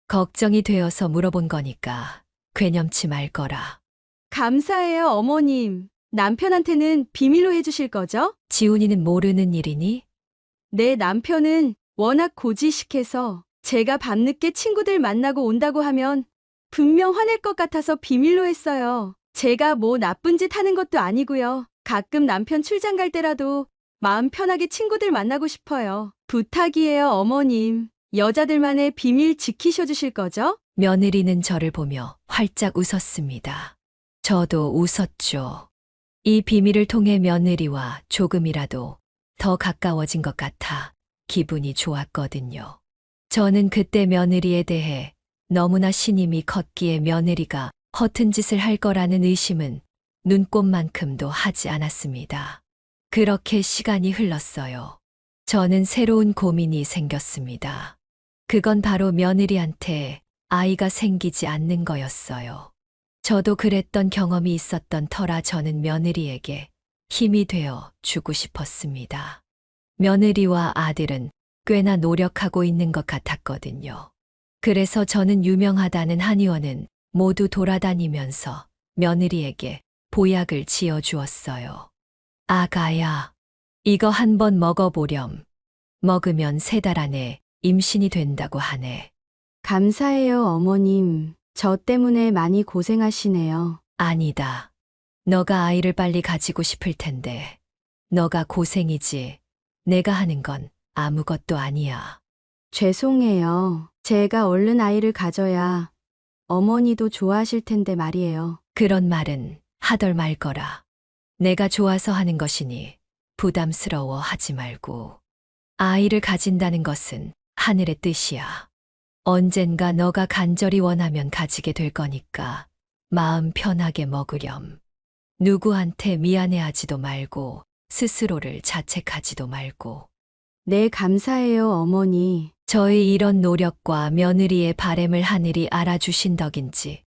걱정이 되어서 물어본 거니까 괴념치 말 거라. 감사해요, 어머님. 남편한테는 비밀로 해주실 거죠? 지훈이는 모르는 일이니? 내 남편은 워낙 고지식해서 제가 밤늦게 친구들 만나고 온다고 하면 분명 화낼 것 같아서 비밀로 했어요. 제가 뭐 나쁜 짓 하는 것도 아니고요. 가끔 남편 출장 갈 때라도 마음 편하게 친구들 만나고 싶어요. 부탁이에요, 어머님. 여자들만의 비밀 지키셔 주실 거죠? 며느리는 저를 보며 활짝 웃었습니다. 저도 웃었죠. 이 비밀을 통해 며느리와 조금이라도 더 가까워진 것 같아 기분이 좋았거든요. 저는 그때 며느리에 대해 너무나 신임이 컸기에 며느리가 허튼 짓을 할 거라는 의심은 눈꼽만큼도 하지 않았습니다. 그렇게 시간이 흘렀어요. 저는 새로운 고민이 생겼습니다. 그건 바로 며느리한테 아이가 생기지 않는 거였어요. 저도 그랬던 경험이 있었던 터라 저는 며느리에게 힘이 되어 주고 싶었습니다. 며느리와 아들은 꽤나 노력하고 있는 것 같았거든요. 그래서 저는 유명하다는 한의원은 모두 돌아다니면서 며느리에게 보약을 지어주었어요. 아가야, 이거 한번 먹어보렴. 먹으면 3달 안에 임신이 된다고 하네. 감사해요, 어머님. 저 때문에 많이 고생하시네요. 아니다. 너가 아이를 빨리 가지고 싶을 텐데. 너가 고생이지. 내가 하는 건 아무것도 아니야. 죄송해요. 제가 얼른 아이를 가져야 어머니도 좋아하실 텐데 말이에요. 그런 말은 하덜 말 거라. 내가 좋아서 하는 것이니 부담스러워 하지 말고. 아이를 가진다는 것은 하늘의 뜻이야. 언젠가 너가 간절히 원하면 가지게 될 거니까 마음 편하게 먹으렴. 누구한테 미안해하지도 말고 스스로를 자책하지도 말고. 네, 감사해요, 어머니. 저의 이런 노력과 며느리의 바램을 하늘이 알아주신 덕인지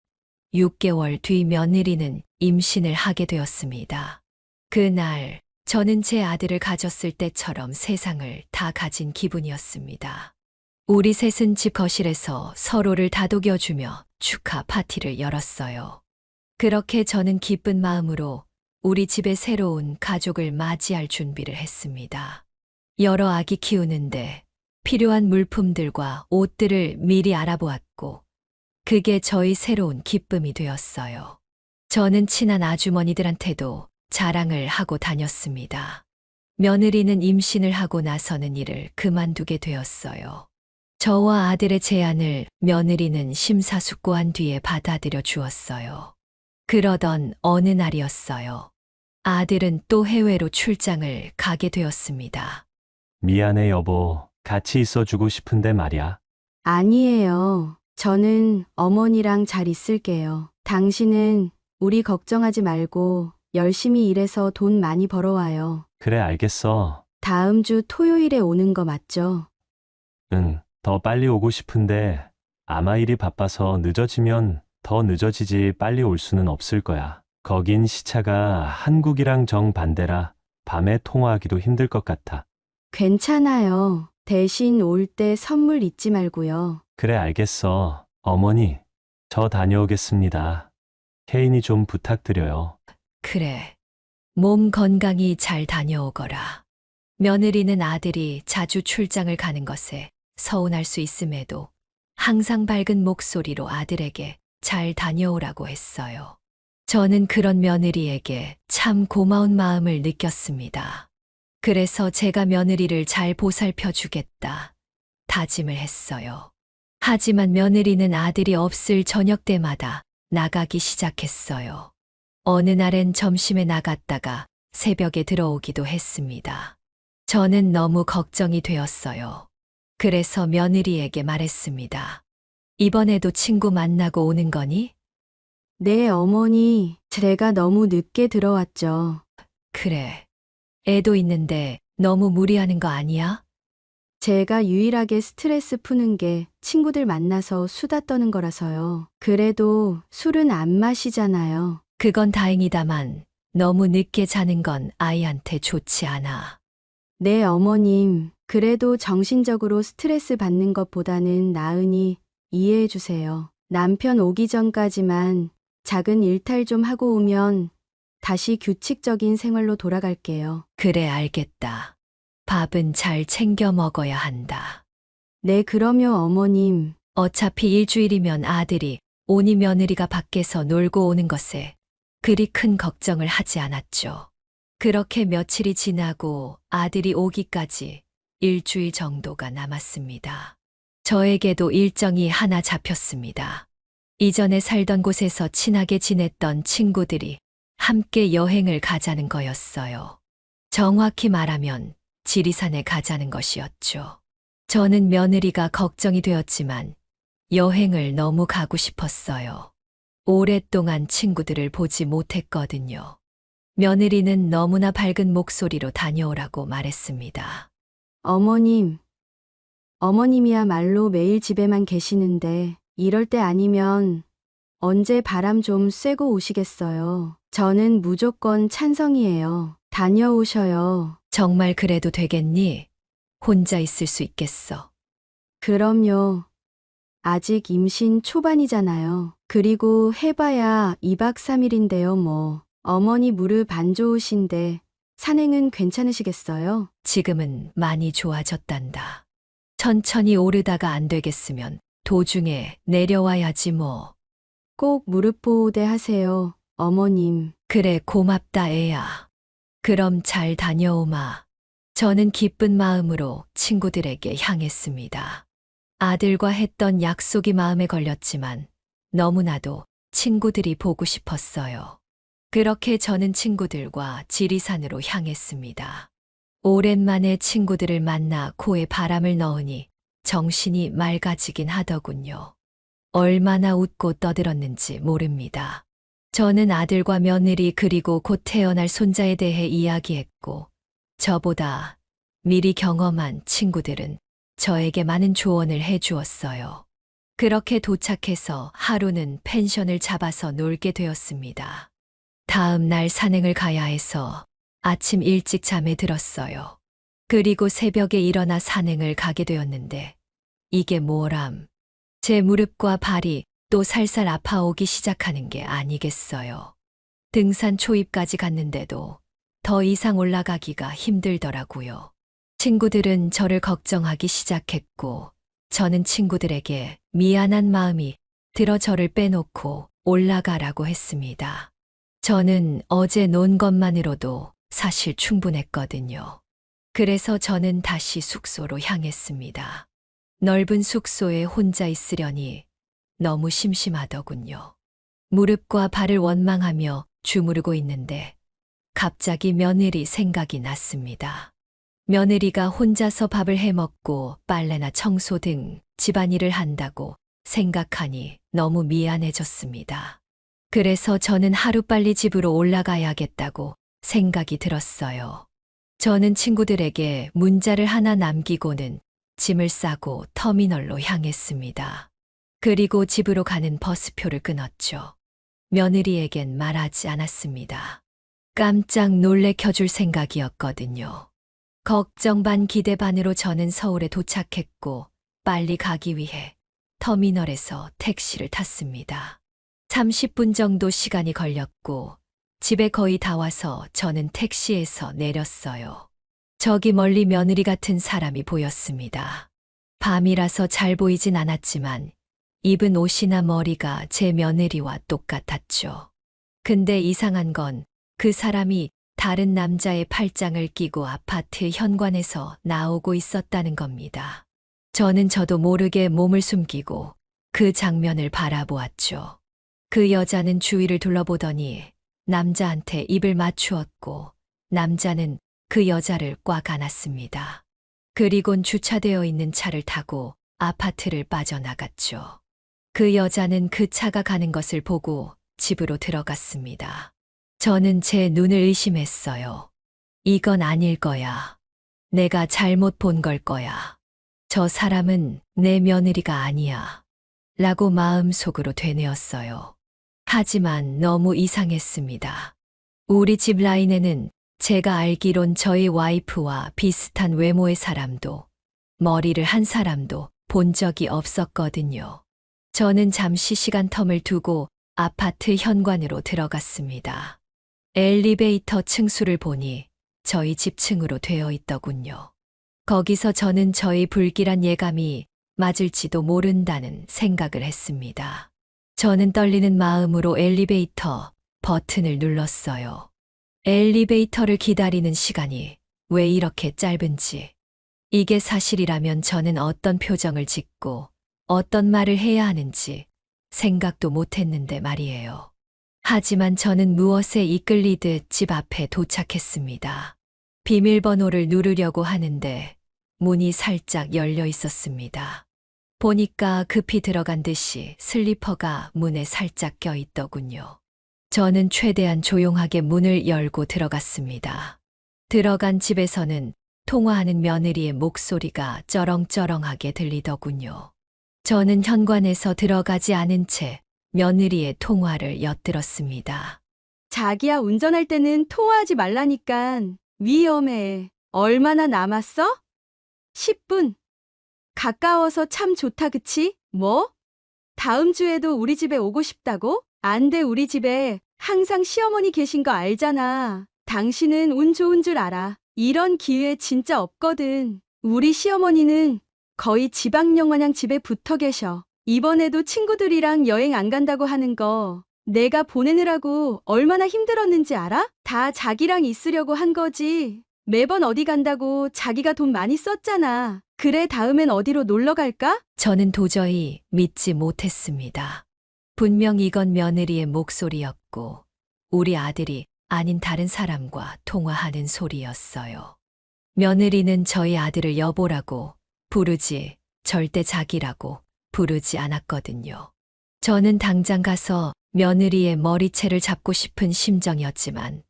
6개월 뒤 며느리는 임신을 하게 되었습니다. 그날 저는 제 아들을 가졌을 때처럼 세상을 다 가진 기분이었습니다. 우리 셋은 집 거실에서 서로를 다독여주며 축하 파티를 열었어요. 그렇게 저는 기쁜 마음으로 우리 집에 새로운 가족을 맞이할 준비를 했습니다. 여러 아기 키우는데 필요한 물품들과 옷들을 미리 알아보았고, 그게 저희 새로운 기쁨이 되었어요. 저는 친한 아주머니들한테도 자랑을 하고 다녔습니다. 며느리는 임신을 하고 나서는 일을 그만두게 되었어요. 저와 아들의 제안을 며느리는 심사숙고한 뒤에 받아들여 주었어요. 그러던 어느 날이었어요. 아들은 또 해외로 출장을 가게 되었습니다. 미안해, 여보. 같이 있어주고 싶은데 말이야. 아니에요. 저는 어머니랑 잘 있을게요. 당신은 우리 걱정하지 말고 열심히 일해서 돈 많이 벌어와요. 그래, 알겠어. 다음 주 토요일에 오는 거 맞죠? 응, 더 빨리 오고 싶은데 아마 일이 바빠서 늦어지면 더 늦어지지 빨리 올 수는 없을 거야. 거긴 시차가 한국이랑 정반대라 밤에 통화하기도 힘들 것 같아. 괜찮아요. 대신 올 때 선물 잊지 말고요. 그래, 알겠어. 어머니, 저 다녀오겠습니다. 혜인이 좀 부탁드려요. 그래. 몸 건강히 잘 다녀오거라. 며느리는 아들이 자주 출장을 가는 것에 서운할 수 있음에도 항상 밝은 목소리로 아들에게 잘 다녀오라고 했어요. 저는 그런 며느리에게 참 고마운 마음을 느꼈습니다. 그래서 제가 며느리를 잘 보살펴 주겠다 다짐을 했어요. 하지만 며느리는 아들이 없을 저녁 때마다 나가기 시작했어요. 어느 날엔 점심에 나갔다가 새벽에 들어오기도 했습니다. 저는 너무 걱정이 되었어요. 그래서 며느리에게 말했습니다. 이번에도 친구 만나고 오는 거니? 네, 어머니. 제가 너무 늦게 들어왔죠. 그래. 애도 있는데 너무 무리하는 거 아니야? 제가 유일하게 스트레스 푸는 게 친구들 만나서 수다 떠는 거라서요. 그래도 술은 안 마시잖아요. 그건 다행이다만 너무 늦게 자는 건 아이한테 좋지 않아. 네, 어머님. 그래도 정신적으로 스트레스 받는 것보다는 나으니 이해해 주세요. 남편 오기 전까지만 작은 일탈 좀 하고 오면 다시 규칙적인 생활로 돌아갈게요. 그래, 알겠다. 밥은 잘 챙겨 먹어야 한다. 네, 그럼요, 어머님. 어차피 일주일이면 아들이 오니 며느리가 밖에서 놀고 오는 것에 그리 큰 걱정을 하지 않았죠. 그렇게 며칠이 지나고 아들이 오기까지 일주일 정도가 남았습니다. 저에게도 일정이 하나 잡혔습니다. 이전에 살던 곳에서 친하게 지냈던 친구들이 함께 여행을 가자는 거였어요. 정확히 말하면 지리산에 가자는 것이었죠. 저는 며느리가 걱정이 되었지만 여행을 너무 가고 싶었어요. 오랫동안 친구들을 보지 못했거든요. 며느리는 너무나 밝은 목소리로 다녀오라고 말했습니다. 어머님이야말로 매일 집에만 계시는데 이럴 때 아니면 언제 바람 좀 쐬고 오시겠어요. 저는 무조건 찬성이에요. 다녀오셔요. 정말 그래도 되겠니? 혼자 있을 수 있겠어. 그럼요. 아직 임신 초반이잖아요. 그리고 해봐야 2박 3일인데요, 뭐. 어머니 무릎 안 좋으신데 산행은 괜찮으시겠어요? 지금은 많이 좋아졌단다. 천천히 오르다가 안 되겠으면 도중에 내려와야지 뭐. 꼭 무릎 보호대 하세요, 어머님. 그래, 고맙다 애야. 그럼 잘 다녀오마. 저는 기쁜 마음으로 친구들에게 향했습니다. 아들과 했던 약속이 마음에 걸렸지만 너무나도 친구들이 보고 싶었어요. 그렇게 저는 친구들과 지리산으로 향했습니다. 오랜만에 친구들을 만나 코에 바람을 넣으니 정신이 맑아지긴 하더군요. 얼마나 웃고 떠들었는지 모릅니다. 저는 아들과 며느리 그리고 곧 태어날 손자에 대해 이야기했고, 저보다 미리 경험한 친구들은 저에게 많은 조언을 해주었어요. 그렇게 도착해서 하루는 펜션을 잡아서 놀게 되었습니다. 다음 날 산행을 가야 해서 아침 일찍 잠에 들었어요. 그리고 새벽에 일어나 산행을 가게 되었는데 이게 뭐람. 제 무릎과 발이 또 살살 아파오기 시작하는 게 아니겠어요. 등산 초입까지 갔는데도 더 이상 올라가기가 힘들더라고요. 친구들은 저를 걱정하기 시작했고 저는 친구들에게 미안한 마음이 들어 저를 빼놓고 올라가라고 했습니다. 저는 어제 논 것만으로도 사실 충분했거든요. 그래서 저는 다시 숙소로 향했습니다. 넓은 숙소에 혼자 있으려니 너무 심심하더군요. 무릎과 발을 원망하며 주무르고 있는데 갑자기 며느리 생각이 났습니다. 며느리가 혼자서 밥을 해먹고 빨래나 청소 등 집안일을 한다고 생각하니 너무 미안해졌습니다. 그래서 저는 하루빨리 집으로 올라가야겠다고 생각이 들었어요. 저는 친구들에게 문자를 하나 남기고는 짐을 싸고 터미널로 향했습니다. 그리고 집으로 가는 버스표를 끊었죠. 며느리에겐 말하지 않았습니다. 깜짝 놀래켜줄 생각이었거든요. 걱정 반 기대 반으로 저는 서울에 도착했고 빨리 가기 위해 터미널에서 택시를 탔습니다. 30분 정도 시간이 걸렸고 집에 거의 다 와서 저는 택시에서 내렸어요. 저기 멀리 며느리 같은 사람이 보였습니다. 밤이라서 잘 보이진 않았지만 입은 옷이나 머리가 제 며느리와 똑같았죠. 근데 이상한 건 그 사람이 다른 남자의 팔짱을 끼고 아파트 현관에서 나오고 있었다는 겁니다. 저도 모르게 몸을 숨기고 그 장면을 바라보았죠. 그 여자는 주위를 둘러보더니 남자한테 입을 맞추었고 남자는 그 여자를 꽉 안았습니다. 그리곤 주차되어 있는 차를 타고 아파트를 빠져나갔죠. 그 여자는 그 차가 가는 것을 보고 집으로 들어갔습니다. 저는 제 눈을 의심했어요. 이건 아닐 거야. 내가 잘못 본 걸 거야. 저 사람은 내 며느리가 아니야. 라고 마음속으로 되뇌었어요. 하지만 너무 이상했습니다. 우리 집 라인에는 제가 알기론 저희 와이프와 비슷한 외모의 사람도, 머리를 한 사람도 본 적이 없었거든요. 저는 잠시 시간텀을 두고 아파트 현관으로 들어갔습니다. 엘리베이터 층수를 보니 저희 집 층으로 되어 있더군요. 거기서 저는 저희 불길한 예감이 맞을지도 모른다는 생각을 했습니다. 저는 떨리는 마음으로 엘리베이터 버튼을 눌렀어요. 엘리베이터를 기다리는 시간이 왜 이렇게 짧은지, 이게 사실이라면 저는 어떤 표정을 짓고 어떤 말을 해야 하는지 생각도 못했는데 말이에요. 하지만 저는 무엇에 이끌리듯 집 앞에 도착했습니다. 비밀번호를 누르려고 하는데 문이 살짝 열려 있었습니다. 보니까 급히 들어간 듯이 슬리퍼가 문에 살짝 껴 있더군요. 저는 최대한 조용하게 문을 열고 들어갔습니다. 들어간 집에서는 통화하는 며느리의 목소리가 쩌렁쩌렁하게 들리더군요. 저는 현관에서 들어가지 않은 채 며느리의 통화를 엿들었습니다. 자기야, 운전할 때는 통화하지 말라니깐. 위험해. 얼마나 남았어? 10분. 가까워서 참 좋다, 그치? 뭐? 다음 주에도 우리 집에 오고 싶다고? 안 돼, 우리 집에 항상 시어머니 계신 거 알잖아. 당신은 운 좋은 줄 알아. 이런 기회 진짜 없거든. 우리 시어머니는 거의 지방령 마냥 집에 붙어 계셔. 이번에도 친구들이랑 여행 안 간다고 하는 거 내가 보내느라고 얼마나 힘들었는지 알아? 다 자기랑 있으려고 한 거지. 매번 어디 간다고 자기가 돈 많이 썼잖아. 그래, 다음엔 어디로 놀러 갈까? 저는 도저히 믿지 못했습니다. 분명 이건 며느리의 목소리였고 우리 아들이 아닌 다른 사람과 통화하는 소리였어요. 며느리는 저희 아들을 여보라고 부르지 절대 자기라고 부르지 않았거든요. 저는 당장 가서 며느리의 머리채를 잡고 싶은 심정이었지만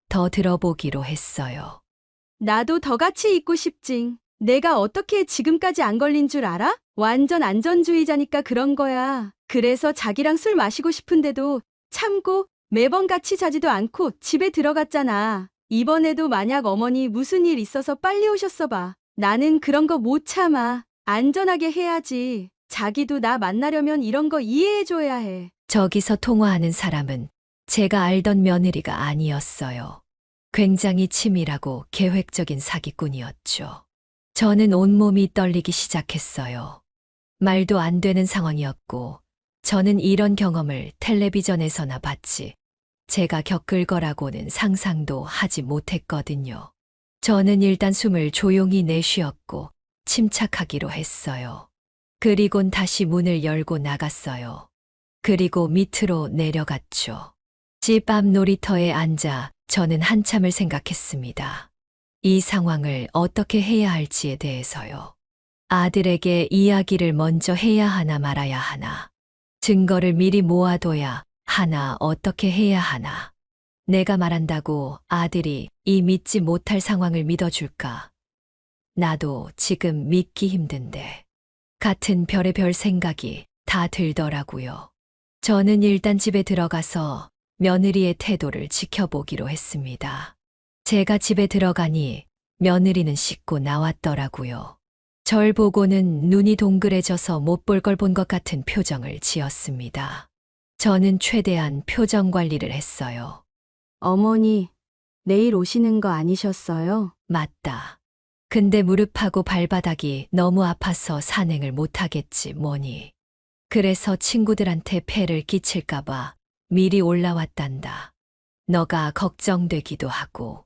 더 들어보기로 했어요. 나도 더 같이 있고 싶징. 내가 어떻게 지금까지 안 걸린 줄 알아? 완전 안전주의자니까 그런 거야. 그래서 자기랑 술 마시고 싶은데도 참고 매번 같이 자지도 않고 집에 들어갔잖아. 이번에도 만약 어머니 무슨 일 있어서 빨리 오셨어 봐. 나는 그런 거 못 참아. 안전하게 해야지. 자기도 나 만나려면 이런 거 이해해줘야 해. 저기서 통화하는 사람은 제가 알던 며느리가 아니었어요. 굉장히 치밀하고 계획적인 사기꾼이었죠. 저는 온몸이 떨리기 시작했어요. 말도 안 되는 상황이었고 저는 이런 경험을 텔레비전에서나 봤지 제가 겪을 거라고는 상상도 하지 못했거든요. 저는 일단 숨을 조용히 내쉬었고 침착하기로 했어요. 그리곤 다시 문을 열고 나갔어요. 그리고 밑으로 내려갔죠. 집 앞 놀이터에 앉아 저는 한참을 생각했습니다. 이 상황을 어떻게 해야 할지에 대해서요. 아들에게 이야기를 먼저 해야 하나 말아야 하나. 증거를 미리 모아둬야 하나 어떻게 해야 하나. 내가 말한다고 아들이 이 믿지 못할 상황을 믿어줄까? 나도 지금 믿기 힘든데. 같은 별의별 생각이 다 들더라고요. 저는 일단 집에 들어가서 며느리의 태도를 지켜보기로 했습니다. 제가 집에 들어가니 며느리는 씻고 나왔더라고요. 절 보고는 눈이 동그래져서 못 볼 걸 본 것 같은 표정을 지었습니다. 저는 최대한 표정 관리를 했어요. 어머니, 내일 오시는 거 아니셨어요? 맞다. 근데 무릎하고 발바닥이 너무 아파서 산행을 못하겠지 뭐니. 그래서 친구들한테 폐를 끼칠까봐 미리 올라왔단다. 너가 걱정되기도 하고.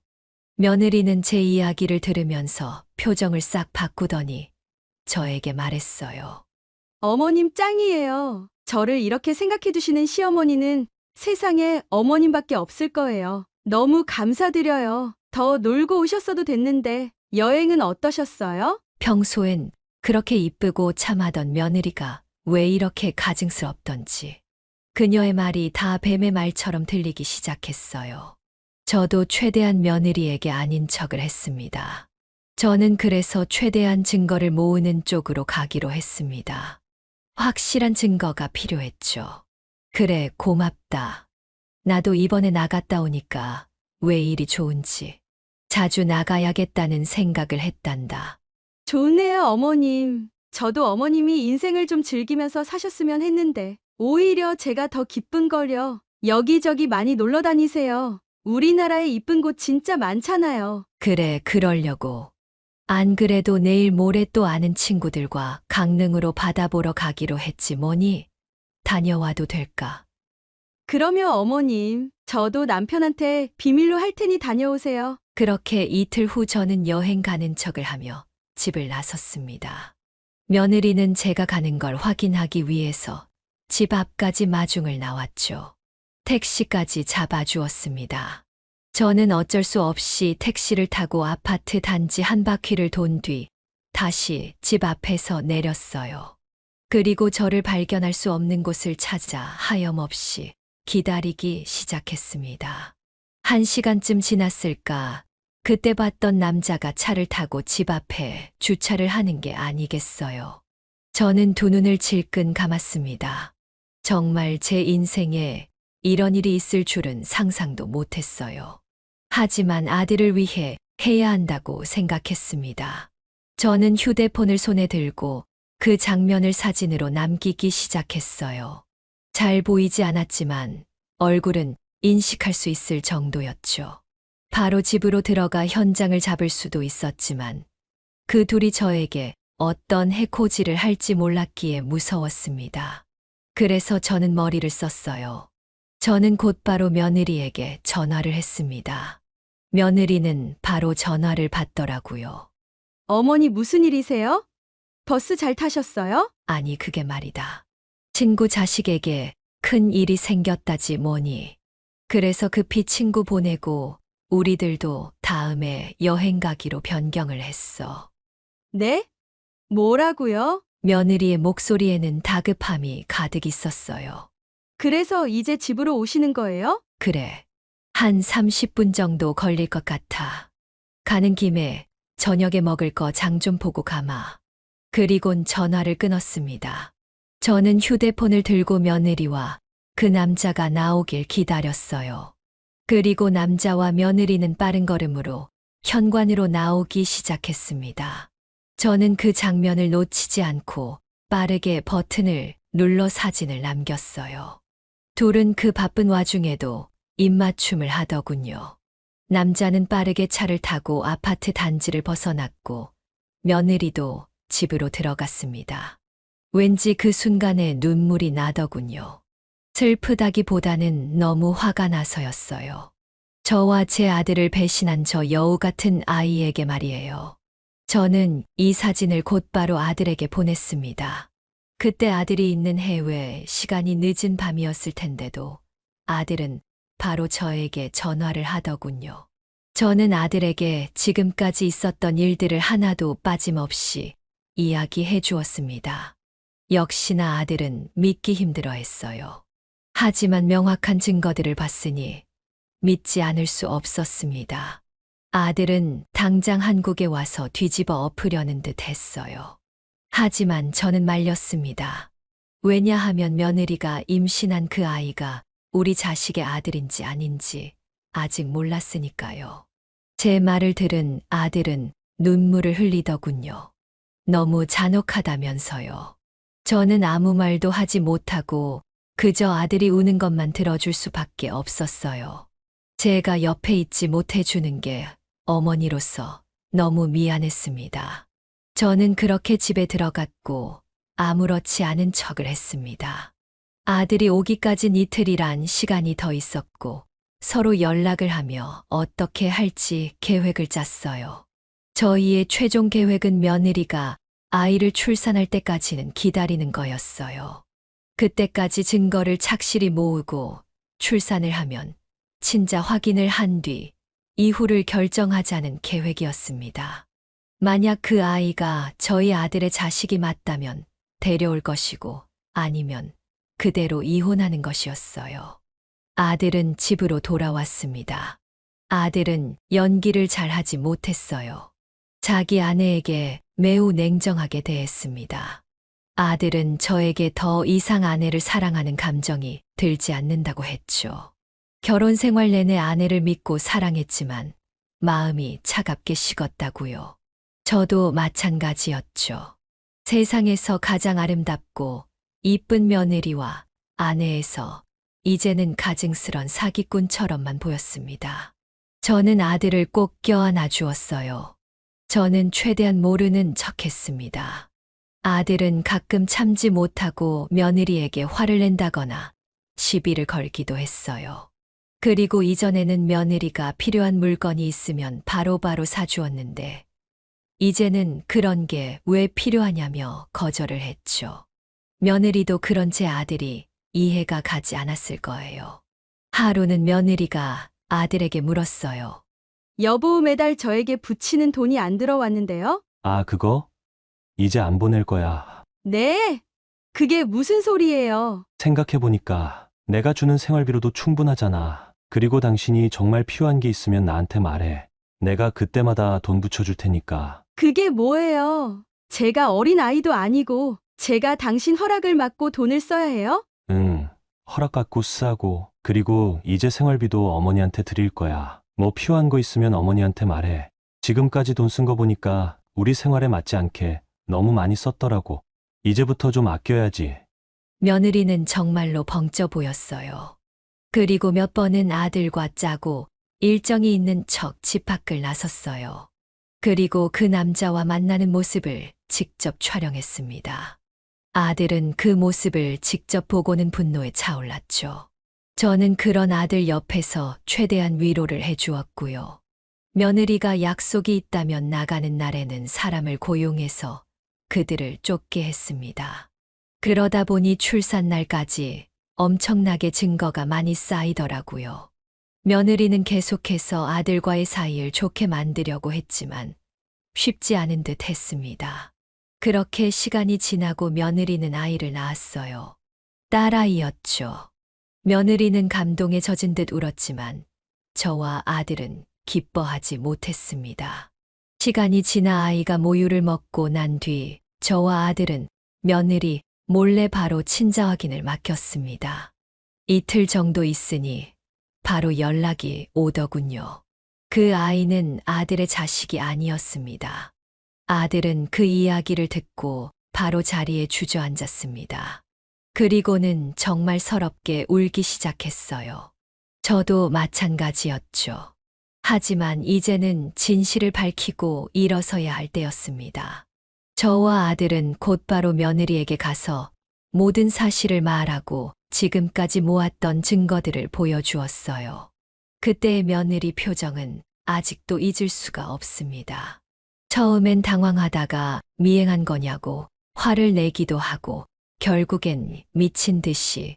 며느리는 제 이야기를 들으면서 표정을 싹 바꾸더니 저에게 말했어요. 어머님 짱이에요. 저를 이렇게 생각해 주시는 시어머니는 세상에 어머님밖에 없을 거예요. 너무 감사드려요. 더 놀고 오셨어도 됐는데 여행은 어떠셨어요? 평소엔 그렇게 이쁘고 참하던 며느리가 왜 이렇게 가증스럽던지. 그녀의 말이 다 뱀의 말처럼 들리기 시작했어요. 저도 최대한 며느리에게 아닌 척을 했습니다. 저는 그래서 최대한 증거를 모으는 쪽으로 가기로 했습니다. 확실한 증거가 필요했죠. 그래, 고맙다. 나도 이번에 나갔다 오니까 왜 일이 좋은지 자주 나가야겠다는 생각을 했단다. 좋네요, 어머님. 저도 어머님이 인생을 좀 즐기면서 사셨으면 했는데 오히려 제가 더 기쁜걸요. 여기저기 많이 놀러 다니세요. 우리나라에 이쁜 곳 진짜 많잖아요. 그래, 그러려고. 안 그래도 내일 모레 또 아는 친구들과 강릉으로 바다 보러 가기로 했지 뭐니? 다녀와도 될까? 그러면 어머님, 저도 남편한테 비밀로 할 테니 다녀오세요. 그렇게 이틀 후 저는 여행 가는 척을 하며 집을 나섰습니다. 며느리는 제가 가는 걸 확인하기 위해서 집 앞까지 마중을 나왔죠. 택시까지 잡아주었습니다. 저는 어쩔 수 없이 택시를 타고 아파트 단지 한 바퀴를 돈 뒤 다시 집 앞에서 내렸어요. 그리고 저를 발견할 수 없는 곳을 찾아 하염없이 기다리기 시작했습니다. 1시간쯤 지났을까? 그때 봤던 남자가 차를 타고 집 앞에 주차를 하는 게 아니겠어요. 저는 두 눈을 질끈 감았습니다. 정말 제 인생에 이런 일이 있을 줄은 상상도 못했어요. 하지만 아들을 위해 해야 한다고 생각했습니다. 저는 휴대폰을 손에 들고 그 장면을 사진으로 남기기 시작했어요. 잘 보이지 않았지만 얼굴은 인식할 수 있을 정도였죠. 바로 집으로 들어가 현장을 잡을 수도 있었지만 그 둘이 저에게 어떤 해코지를 할지 몰랐기에 무서웠습니다. 그래서 저는 머리를 썼어요. 저는 곧바로 며느리에게 전화를 했습니다. 며느리는 바로 전화를 받더라고요. 어머니 무슨 일이세요? 버스 잘 타셨어요? 아니, 그게 말이다. 친구 자식에게 큰 일이 생겼다지 뭐니. 그래서 급히 친구 보내고 우리들도 다음에 여행 가기로 변경을 했어. 네? 뭐라고요? 며느리의 목소리에는 다급함이 가득 있었어요. 그래서 이제 집으로 오시는 거예요? 그래. 한 30분 정도 걸릴 것 같아. 가는 김에 저녁에 먹을 거 장 좀 보고 가마. 그리곤 전화를 끊었습니다. 저는 휴대폰을 들고 며느리와 그 남자가 나오길 기다렸어요. 그리고 남자와 며느리는 빠른 걸음으로 현관으로 나오기 시작했습니다. 저는 그 장면을 놓치지 않고 빠르게 버튼을 눌러 사진을 남겼어요. 둘은 그 바쁜 와중에도 입맞춤을 하더군요. 남자는 빠르게 차를 타고 아파트 단지를 벗어났고 며느리도 집으로 들어갔습니다. 왠지 그 순간에 눈물이 나더군요. 슬프다기보다는 너무 화가 나서였어요. 저와 제 아들을 배신한 저 여우 같은 아이에게 말이에요. 저는 이 사진을 곧바로 아들에게 보냈습니다. 그때 아들이 있는 해외 시간이 늦은 밤이었을 텐데도 아들은 바로 저에게 전화를 하더군요. 저는 아들에게 지금까지 있었던 일들을 하나도 빠짐없이 이야기해 주었습니다. 역시나 아들은 믿기 힘들어 했어요. 하지만 명확한 증거들을 봤으니 믿지 않을 수 없었습니다. 아들은 당장 한국에 와서 뒤집어 엎으려는 듯 했어요. 하지만 저는 말렸습니다. 왜냐하면 며느리가 임신한 그 아이가 우리 자식의 아들인지 아닌지 아직 몰랐으니까요. 제 말을 들은 아들은 눈물을 흘리더군요. 너무 잔혹하다면서요. 저는 아무 말도 하지 못하고 그저 아들이 우는 것만 들어줄 수밖에 없었어요. 제가 옆에 있지 못해주는 게 어머니로서 너무 미안했습니다. 저는 그렇게 집에 들어갔고 아무렇지 않은 척을 했습니다. 아들이 오기까진 이틀이란 시간이 더 있었고 서로 연락을 하며 어떻게 할지 계획을 짰어요. 저희의 최종 계획은 며느리가 아이를 출산할 때까지는 기다리는 거였어요. 그때까지 증거를 착실히 모으고 출산을 하면 친자 확인을 한 뒤 이후를 결정하자는 계획이었습니다. 만약 그 아이가 저희 아들의 자식이 맞다면 데려올 것이고 아니면 그대로 이혼하는 것이었어요. 아들은 집으로 돌아왔습니다. 아들은 연기를 잘하지 못했어요. 자기 아내에게 매우 냉정하게 대했습니다. 아들은 저에게 더 이상 아내를 사랑하는 감정이 들지 않는다고 했죠. 결혼 생활 내내 아내를 믿고 사랑했지만 마음이 차갑게 식었다고요. 저도 마찬가지였죠. 세상에서 가장 아름답고 이쁜 며느리와 아내에서 이제는 가증스런 사기꾼처럼만 보였습니다. 저는 아들을 꼭 껴안아 주었어요. 저는 최대한 모르는 척했습니다. 아들은 가끔 참지 못하고 며느리에게 화를 낸다거나 시비를 걸기도 했어요. 그리고 이전에는 며느리가 필요한 물건이 있으면 바로바로 사주었는데 이제는 그런 게 왜 필요하냐며 거절을 했죠. 며느리도 그런 제 아들이 이해가 가지 않았을 거예요. 하루는 며느리가 아들에게 물었어요. 여보, 매달 저에게 부치는 돈이 안 들어왔는데요? 아, 그거? 이제 안 보낼 거야. 네. 그게 무슨 소리예요? 생각해보니까 내가 주는 생활비로도 충분하잖아. 그리고 당신이 정말 필요한 게 있으면 나한테 말해. 내가 그때마다 돈 붙여줄 테니까. 그게 뭐예요? 제가 어린 아이도 아니고 제가 당신 허락을 받고 돈을 써야 해요? 응, 허락받고 쓰하고. 그리고 이제 생활비도 어머니한테 드릴 거야. 뭐 필요한 거 있으면 어머니한테 말해. 지금까지 돈 쓴 거 보니까 우리 생활에 맞지 않게 너무 많이 썼더라고. 이제부터 좀 아껴야지. 며느리는 정말로 벙쪄 보였어요. 그리고 몇 번은 아들과 짜고 일정이 있는 척 집 밖을 나섰어요. 그리고 그 남자와 만나는 모습을 직접 촬영했습니다. 아들은 그 모습을 직접 보고는 분노에 차올랐죠. 저는 그런 아들 옆에서 최대한 위로를 해주었고요. 며느리가 약속이 있다면 나가는 날에는 사람을 고용해서 그들을 쫓게 했습니다. 그러다 보니 출산 날까지 엄청나게 증거가 많이 쌓이더라고요. 며느리는 계속해서 아들과의 사이를 좋게 만들려고 했지만 쉽지 않은 듯 했습니다. 그렇게 시간이 지나고 며느리는 아이를 낳았어요. 딸아이였죠. 며느리는 감동에 젖은 듯 울었지만 저와 아들은 기뻐하지 못했습니다. 시간이 지나 아이가 모유를 먹고 난 뒤 저와 아들은 며느리 몰래 바로 친자 확인을 맡겼습니다. 이틀 정도 있으니 바로 연락이 오더군요. 그 아이는 아들의 자식이 아니었습니다. 아들은 그 이야기를 듣고 바로 자리에 주저앉았습니다. 그리고는 정말 서럽게 울기 시작했어요. 저도 마찬가지였죠. 하지만 이제는 진실을 밝히고 일어서야 할 때였습니다. 저와 아들은 곧바로 며느리에게 가서 모든 사실을 말하고 지금까지 모았던 증거들을 보여주었어요. 그때의 며느리 표정은 아직도 잊을 수가 없습니다. 처음엔 당황하다가 미행한 거냐고 화를 내기도 하고 결국엔 미친 듯이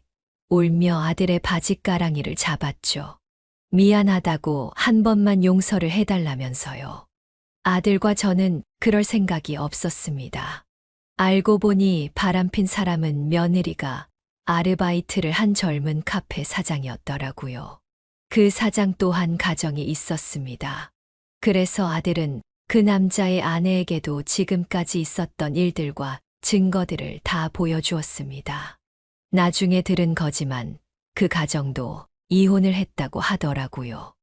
울며 아들의 바지가랑이를 잡았죠. 미안하다고 한 번만 용서를 해달라면서요. 아들과 저는 그럴 생각이 없었습니다. 알고 보니 바람핀 사람은 며느리가 아르바이트를 한 젊은 카페 사장이었더라고요. 그 사장 또한 가정이 있었습니다. 그래서 아들은 그 남자의 아내에게도 지금까지 있었던 일들과 증거들을 다 보여주었습니다. 나중에 들은 거지만 그 가정도 이혼을 했다고 하더라고요.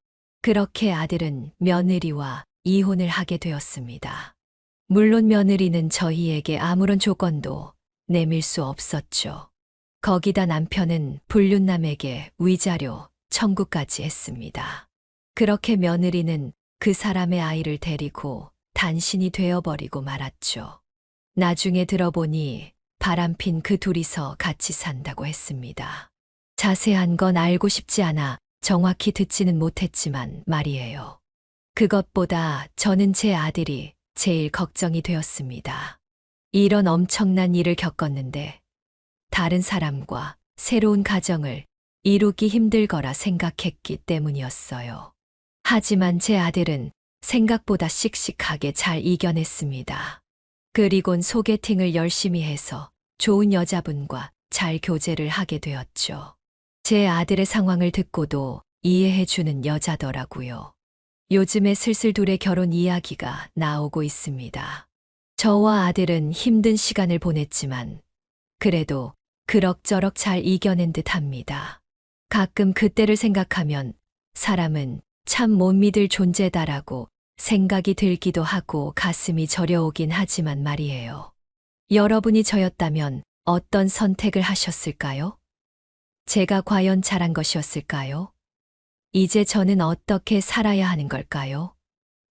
그렇게 아들은 며느리와 이혼을 하게 되었습니다. 물론 며느리는 저희에게 아무런 조건도 내밀 수 없었죠. 거기다 남편은 불륜남에게 위자료 청구까지 했습니다. 그렇게 며느리는 그 사람의 아이를 데리고 단신이 되어버리고 말았죠. 나중에 들어보니 바람핀 그 둘이서 같이 산다고 했습니다. 자세한 건 알고 싶지 않아 정확히 듣지는 못했지만 말이에요. 그것보다 저는 제 아들이 제일 걱정이 되었습니다. 이런 엄청난 일을 겪었는데 다른 사람과 새로운 가정을 이루기 힘들 거라 생각했기 때문이었어요. 하지만 제 아들은 생각보다 씩씩하게 잘 이겨냈습니다. 그리곤 소개팅을 열심히 해서 좋은 여자분과 잘 교제를 하게 되었죠. 제 아들의 상황을 듣고도 이해해주는 여자더라고요. 요즘에 슬슬 둘의 결혼 이야기가 나오고 있습니다. 저와 아들은 힘든 시간을 보냈지만 그래도 그럭저럭 잘 이겨낸 듯 합니다. 가끔 그때를 생각하면 사람은 참 못 믿을 존재다라고 생각이 들기도 하고 가슴이 저려오긴 하지만 말이에요. 여러분이 저였다면 어떤 선택을 하셨을까요? 제가 과연 잘한 것이었을까요? 이제 저는 어떻게 살아야 하는 걸까요?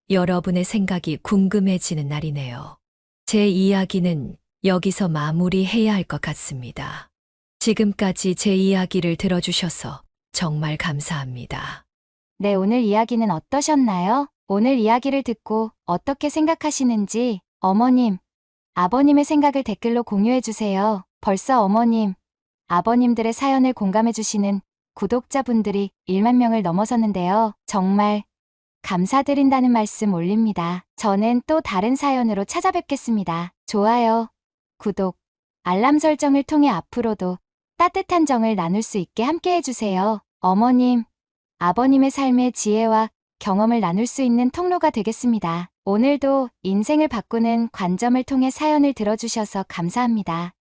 여러분의 생각이 궁금해지는 날이네요. 제 이야기는 여기서 마무리해야 할 것 같습니다. 지금까지 제 이야기를 들어주셔서 정말 감사합니다. 네, 오늘 이야기는 어떠셨나요? 오늘 이야기를 듣고 어떻게 생각하시는지 어머님, 아버님의 생각을 댓글로 공유해주세요. 벌써 어머님, 아버님들의 사연을 공감해주시는 구독자분들이 1만 명을 넘어섰는데요. 정말 감사드린다는 말씀 올립니다. 저는 또 다른 사연으로 찾아뵙겠습니다. 좋아요, 구독, 알람 설정을 통해 앞으로도 따뜻한 정을 나눌 수 있게 함께 해주세요. 어머님, 아버님의 삶의 지혜와 경험을 나눌 수 있는 통로가 되겠습니다. 오늘도 인생을 바꾸는 관점을 통해 사연을 들어주셔서 감사합니다.